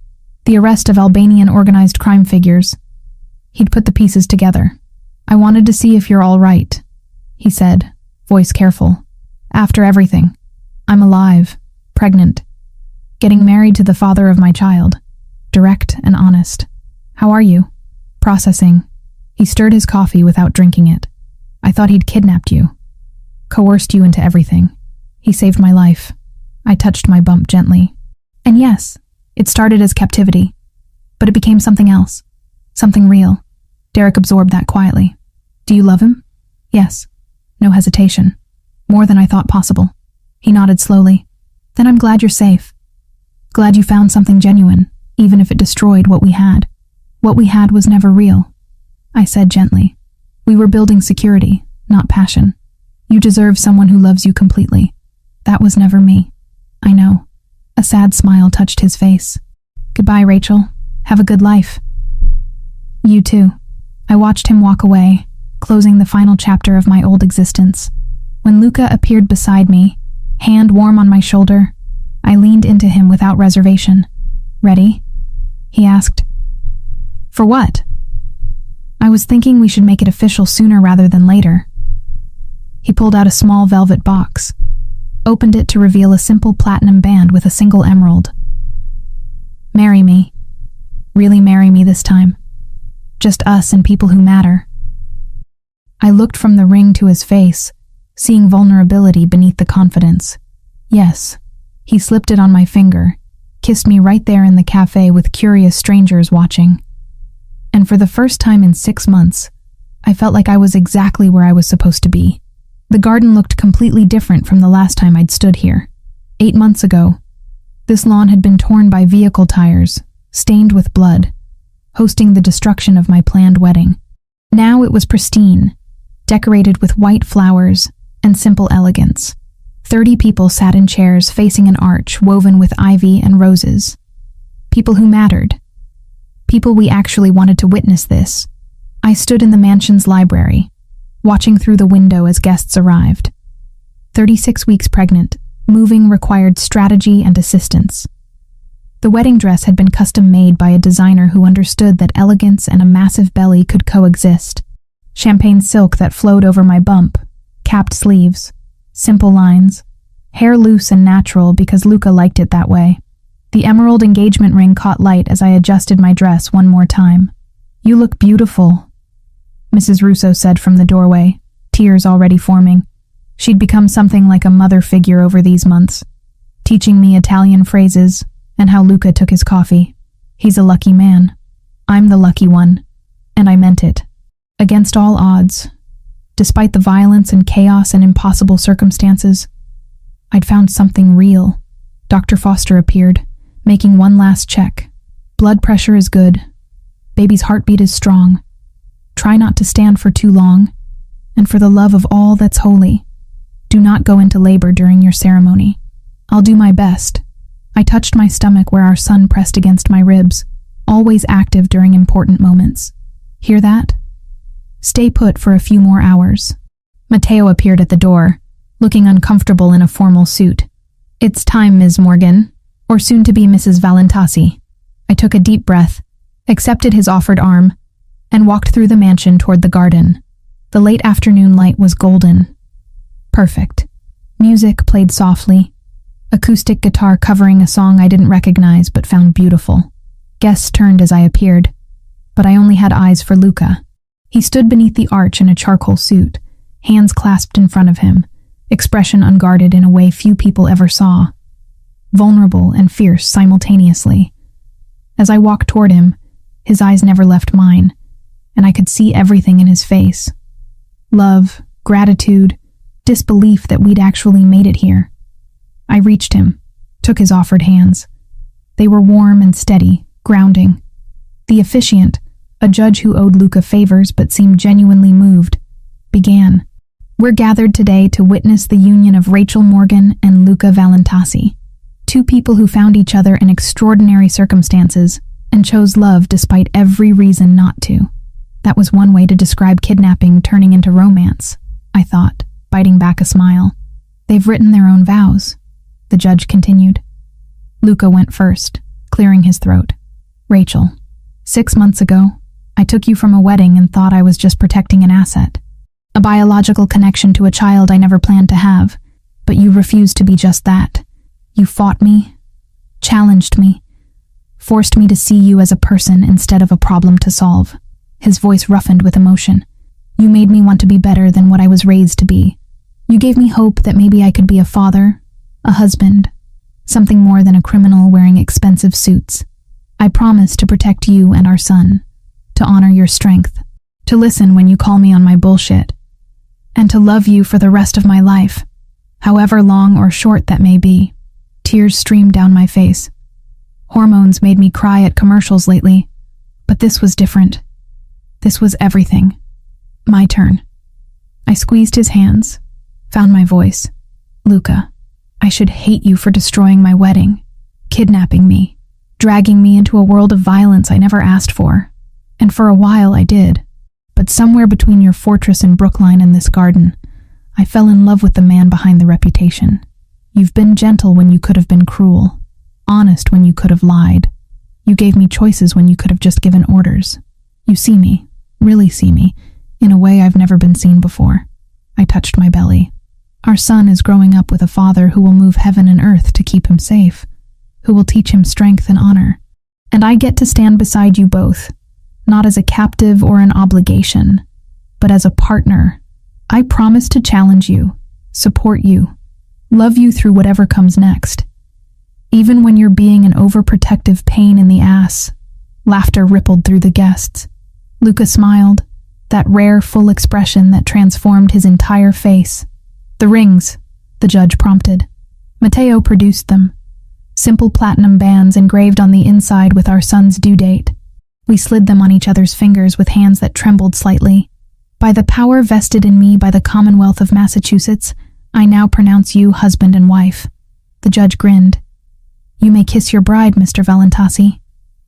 S1: the arrest of Albanian organized crime figures. He'd put the pieces together. "I wanted to see if you're all right," he said, voice careful. "After everything, I'm alive, pregnant, getting married to the father of my child, direct and honest. How are you?" "Processing." He stirred his coffee without drinking it. "I thought he'd kidnapped you, coerced you into everything. He saved my life." I touched my bump gently. "And yes, it started as captivity, but it became something else, something real." Derek absorbed that quietly. "Do you love him?" "Yes." No hesitation. "More than I thought possible." He nodded slowly. "Then I'm glad you're safe. Glad you found something genuine, even if it destroyed what we had. What we had was never real," I said gently. "We were building security, not passion. You deserve someone who loves you completely. That was never me." "I know." A sad smile touched his face. "Goodbye, Rachel. Have a good life." "You too." I watched him walk away, closing the final chapter of my old existence. When Luca appeared beside me, hand warm on my shoulder, I leaned into him without reservation. "Ready?" he asked. "For what?" "I was thinking we should make it official sooner rather than later." He pulled out a small velvet box, opened it to reveal a simple platinum band with a single emerald. "Marry me. Really marry me this time. Just us and people who matter." I looked from the ring to his face, seeing vulnerability beneath the confidence. "Yes." He slipped it on my finger, kissed me right there in the cafe with curious strangers watching. And for the first time in 6 months, I felt like I was exactly where I was supposed to be. The garden looked completely different from the last time I'd stood here. 8 months ago, this lawn had been torn by vehicle tires, stained with blood, hosting the destruction of my planned wedding. Now it was pristine, decorated with white flowers and simple elegance. 30 people sat in chairs facing an arch woven with ivy and roses. People who mattered. People we actually wanted to witness this. I stood in the mansion's library, watching through the window as guests arrived. 36 weeks pregnant, moving required strategy and assistance. The wedding dress had been custom-made by a designer who understood that elegance and a massive belly could coexist. Champagne silk that flowed over my bump, capped sleeves, simple lines, hair loose and natural because Luca liked it that way. The emerald engagement ring caught light as I adjusted my dress one more time. "You look beautiful," Mrs. Russo said from the doorway, tears already forming. She'd become something like a mother figure over these months, teaching me Italian phrases and how Luca took his coffee. He's a lucky man. I'm the lucky one, and I meant it. Against all odds, despite the violence and chaos and impossible circumstances, I'd found something real. Dr. Foster appeared, making one last check. Blood pressure is good. Baby's heartbeat is strong. Try not to stand for too long, and for the love of all that's holy, do not go into labor during your ceremony. I'll do my best. I touched my stomach where our son pressed against my ribs, always active during important moments. Hear that? Stay put for a few more hours. Matteo appeared at the door, looking uncomfortable in a formal suit. "It's time, Ms. Morgan, or soon to be Mrs. Valentasi." I took a deep breath, accepted his offered arm, and walked through the mansion toward the garden. The late afternoon light was golden. Perfect. Music played softly, acoustic guitar covering a song I didn't recognize but found beautiful. Guests turned as I appeared, but I only had eyes for Luca. He stood beneath the arch in a charcoal suit, hands clasped in front of him, expression unguarded in a way few people ever saw. Vulnerable and fierce simultaneously. As I walked toward him, his eyes never left mine, and I could see everything in his face. Love, gratitude, disbelief that we'd actually made it here. I reached him, took his offered hands. They were warm and steady, grounding. The officiant, a judge who owed Luca favors but seemed genuinely moved, began. "We're gathered today to witness the union of Rachel Morgan and Luca Valentasi, two people who found each other in extraordinary circumstances and chose love despite every reason not to." That was one way to describe kidnapping turning into romance, I thought, biting back a smile. "They've written their own vows," the judge continued. Luca went first, clearing his throat. "Rachel, 6 months ago, I took you from a wedding and thought I was just protecting an asset, a biological connection to a child I never planned to have, but you refused to be just that. You fought me, challenged me, forced me to see you as a person instead of a problem to solve." His voice roughened with emotion. "You made me want to be better than what I was raised to be. You gave me hope that maybe I could be a father, a husband, something more than a criminal wearing expensive suits. I promised to protect you and our son, to honor your strength, to listen when you call me on my bullshit, and to love you for the rest of my life, however long or short that may be." Tears streamed down my face. Hormones made me cry at commercials lately, but this was different. This was everything. My turn. I squeezed his hands, found my voice. "Luca, I should hate you for destroying my wedding, kidnapping me, dragging me into a world of violence I never asked for. And for a while I did. But somewhere between your fortress in Brookline and this garden, I fell in love with the man behind the reputation. You've been gentle when you could have been cruel, honest when you could have lied. You gave me choices when you could have just given orders. You see me, really see me, in a way I've never been seen before." I touched my belly. "Our son is growing up with a father who will move heaven and earth to keep him safe, who will teach him strength and honor. And I get to stand beside you both, not as a captive or an obligation, but as a partner. I promise to challenge you, support you, love you through whatever comes next. Even when you're being an overprotective pain in the ass." Laughter rippled through the guests. Luca smiled, that rare, full expression that transformed his entire face. "The rings," the judge prompted. Matteo produced them. Simple platinum bands engraved on the inside with our son's due date. We slid them on each other's fingers with hands that trembled slightly. "By the power vested in me by the Commonwealth of Massachusetts, I now pronounce you husband and wife." The judge grinned. "You may kiss your bride, Mr. Valentasi."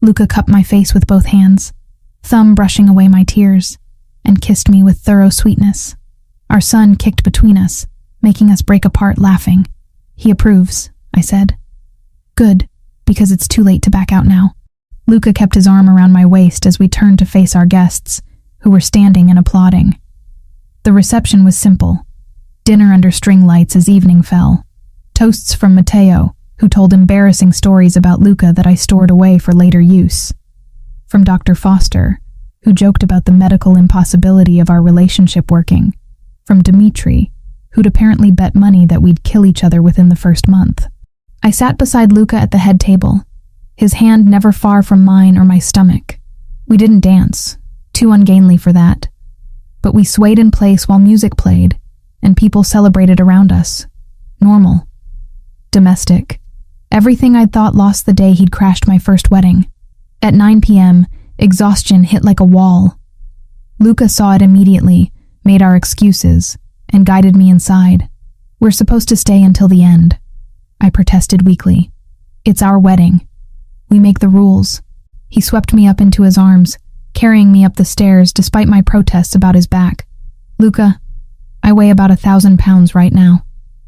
S1: Luca cupped my face with both hands, thumb brushing away my tears, and kissed me with thorough sweetness. Our son kicked between us, making us break apart laughing. "He approves," I said. "Good, because it's too late to back out now." Luca kept his arm around my waist as we turned to face our guests, who were standing and applauding. The reception was simple. Dinner under string lights as evening fell. Toasts from Matteo, who told embarrassing stories about Luca that I stored away for later use. From Dr. Foster, who joked about the medical impossibility of our relationship working. From Dimitri, who'd apparently bet money that we'd kill each other within the first month. I sat beside Luca at the head table, his hand never far from mine or my stomach. We didn't dance, too ungainly for that, but we swayed in place while music played, and people celebrated around us. Normal. Domestic. Everything I'd thought lost the day he'd crashed my first wedding. At 9 p.m., exhaustion hit like a wall. Luca saw it immediately, made our excuses, and guided me inside. "We're supposed to stay until the end," I protested weakly. "It's our wedding. We make the rules." He swept me up into his arms, carrying me up the stairs despite my protests about his back. "Luca, I weigh about 1,000 pounds right now.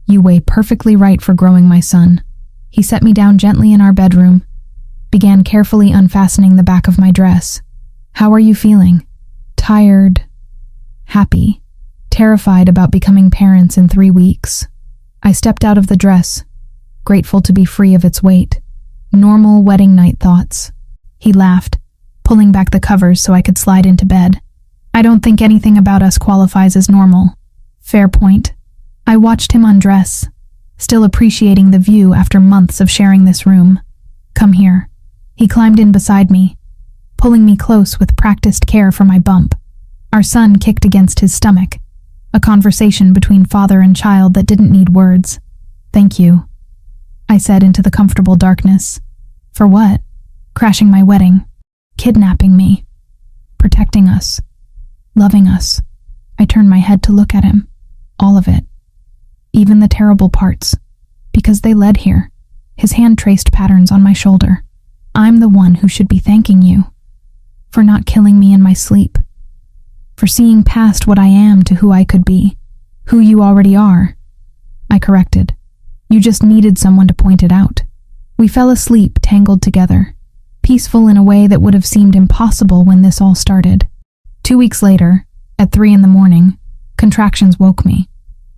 S1: You weigh perfectly right for growing my son." He set me down gently in our bedroom, began carefully unfastening the back of my dress. "How are you feeling?" "Tired, happy, terrified about becoming parents in 3 weeks." I stepped out of the dress, grateful to be free of its weight. Normal wedding night thoughts. He laughed, pulling back the covers so I could slide into bed. "I don't think anything about us qualifies as normal." Fair point. I watched him undress, still appreciating the view after months of sharing this room. "Come here." He climbed in beside me, pulling me close with practiced care for my bump. Our son kicked against his stomach, a conversation between father and child that didn't need words. "Thank you," I said into the comfortable darkness. "For what?" "Crashing my wedding, kidnapping me, protecting us, loving us." I turned my head to look at him. All of it. Even the terrible parts, because they led here. His hand traced patterns on my shoulder. "I'm the one who should be thanking you. For not killing me in my sleep. For seeing past what I am to who I could be. Who you already are." I corrected. "You just needed someone to point it out." We fell asleep tangled together, peaceful in a way that would have seemed impossible when this all started. 2 weeks later, at 3 a.m, contractions woke me.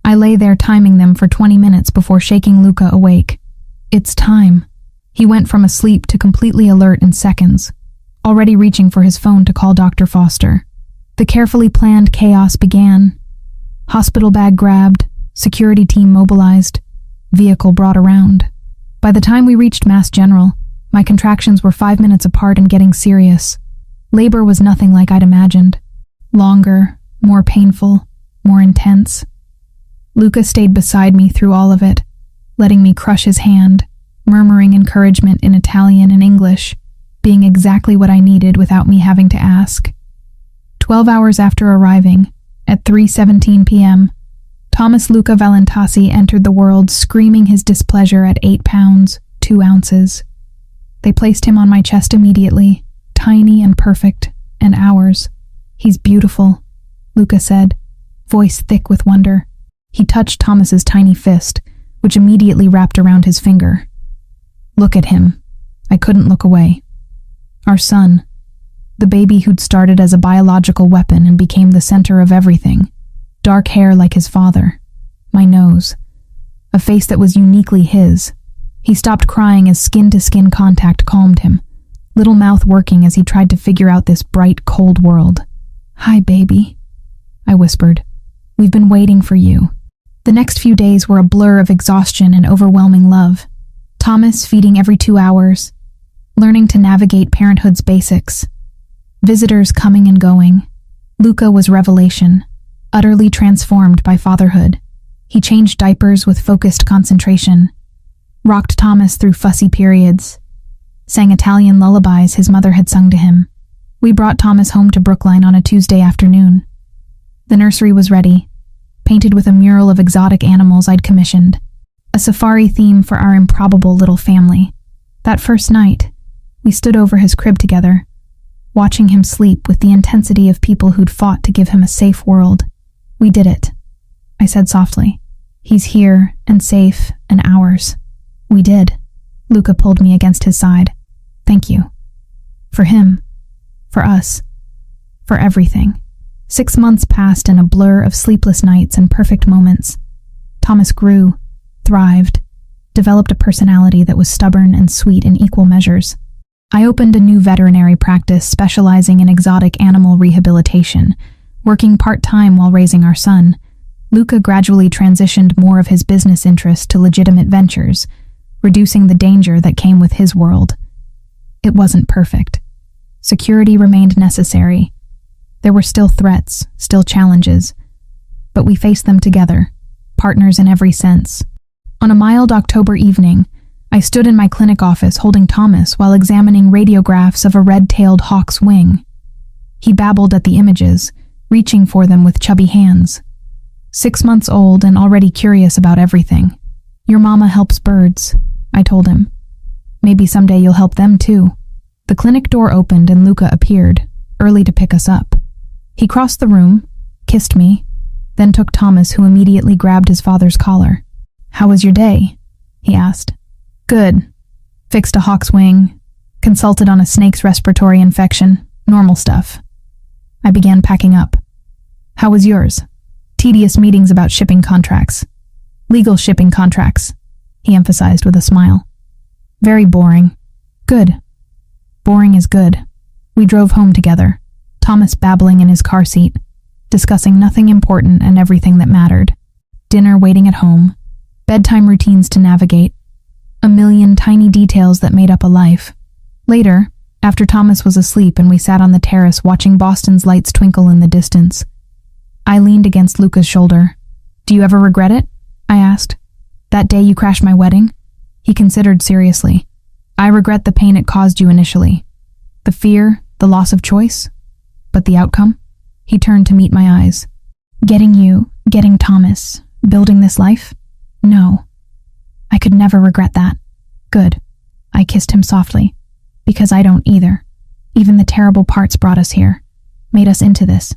S1: I lay there timing them for 20 minutes before shaking Luca awake. "It's time." He went from asleep to completely alert in seconds, already reaching for his phone to call Dr. Foster. The carefully planned chaos began. Hospital bag grabbed, security team mobilized, vehicle brought around. By the time we reached Mass General, my contractions were 5 minutes apart and getting serious. Labor was nothing like I'd imagined. Longer, more painful, more intense. Luca stayed beside me through all of it, letting me crush his hand, murmuring encouragement in Italian and English, being exactly what I needed without me having to ask. 12 hours after arriving, at 3:17 p.m., Thomas Luca Valentasi entered the world screaming his displeasure at 8 pounds, 2 ounces. They placed him on my chest immediately, tiny and perfect, and ours. "He's beautiful," Luca said, voice thick with wonder. He touched Thomas's tiny fist, which immediately wrapped around his finger. "Look at him." I couldn't look away. Our son, the baby who'd started as a biological weapon and became the center of everything. Dark hair like his father. My nose. A face that was uniquely his. He stopped crying as skin-to-skin contact calmed him, little mouth working as he tried to figure out this bright, cold world. "Hi, baby," I whispered. "We've been waiting for you." The next few days were a blur of exhaustion and overwhelming love. Thomas feeding every 2 hours, learning to navigate parenthood's basics. Visitors coming and going. Luca was revelation, utterly transformed by fatherhood. He changed diapers with focused concentration, rocked Thomas through fussy periods, sang Italian lullabies his mother had sung to him. We brought Thomas home to Brookline on a Tuesday afternoon. The nursery was ready, painted with a mural of exotic animals I'd commissioned, a safari theme for our improbable little family. That first night, we stood over his crib together, watching him sleep with the intensity of people who'd fought to give him a safe world. We did it, I said softly. He's here and safe and ours. We did. Luca pulled me against his side. Thank you. For him. For us. For everything. 6 months passed in a blur of sleepless nights and perfect moments. Thomas grew, thrived, developed a personality that was stubborn and sweet in equal measures. I opened a new veterinary practice specializing in exotic animal rehabilitation, working part-time while raising our son. Luca gradually transitioned more of his business interests to legitimate ventures, reducing the danger that came with his world. It wasn't perfect. Security remained necessary. There were still threats, still challenges, but we faced them together, partners in every sense. On a mild October evening, I stood in my clinic office holding Thomas while examining radiographs of a red-tailed hawk's wing. He babbled at the images, reaching for them with chubby hands. 6 months old and already curious about everything. Your mama helps birds, I told him. Maybe someday you'll help them too. The clinic door opened and Luca appeared, early to pick us up. He crossed the room, kissed me, then took Thomas, who immediately grabbed his father's collar. How was your day? He asked. Good. Fixed a hawk's wing, consulted on a snake's respiratory infection, normal stuff. I began packing up. How was yours? Tedious meetings about shipping contracts. Legal shipping contracts, he emphasized with a smile. Very boring. Good. Boring is good. We drove home together, Thomas babbling in his car seat, discussing nothing important and everything that mattered. Dinner waiting at home, bedtime routines to navigate, a million tiny details that made up a life. Later, after Thomas was asleep and we sat on the terrace watching Boston's lights twinkle in the distance, I leaned against Luca's shoulder. Do you ever regret it? I asked. That day you crashed my wedding? He considered seriously. I regret the pain it caused you initially. The fear, the loss of choice. But the outcome? He turned to meet my eyes. Getting you, getting Thomas, building this life? No. I could never regret that. Good. I kissed him softly. Because I don't either. Even the terrible parts brought us here. Made us into this.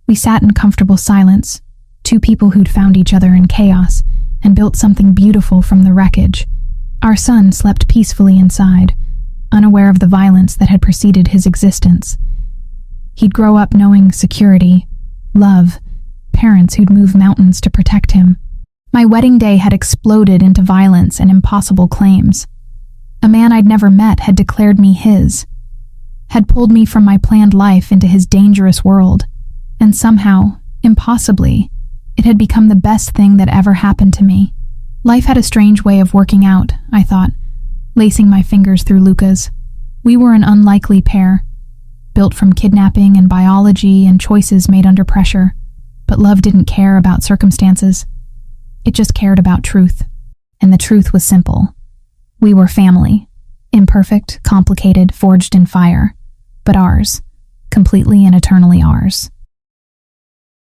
S1: We sat in comfortable silence, two people who'd found each other in chaos and built something beautiful from the wreckage. Our son slept peacefully inside, unaware of the violence that had preceded his existence. He'd grow up knowing security, love, parents who'd move mountains to protect him. My wedding day had exploded into violence and impossible claims. A man I'd never met had declared me his, had pulled me from my planned life into his dangerous world, and somehow, impossibly, it had become the best thing that ever happened to me. Life had a strange way of working out, I thought, lacing my fingers through Luca's. We were an unlikely pair, built from kidnapping and biology and choices made under pressure, but love didn't care about circumstances. It just cared about truth, and the truth was simple. We were family, imperfect, complicated, forged in fire, but ours, completely and eternally ours.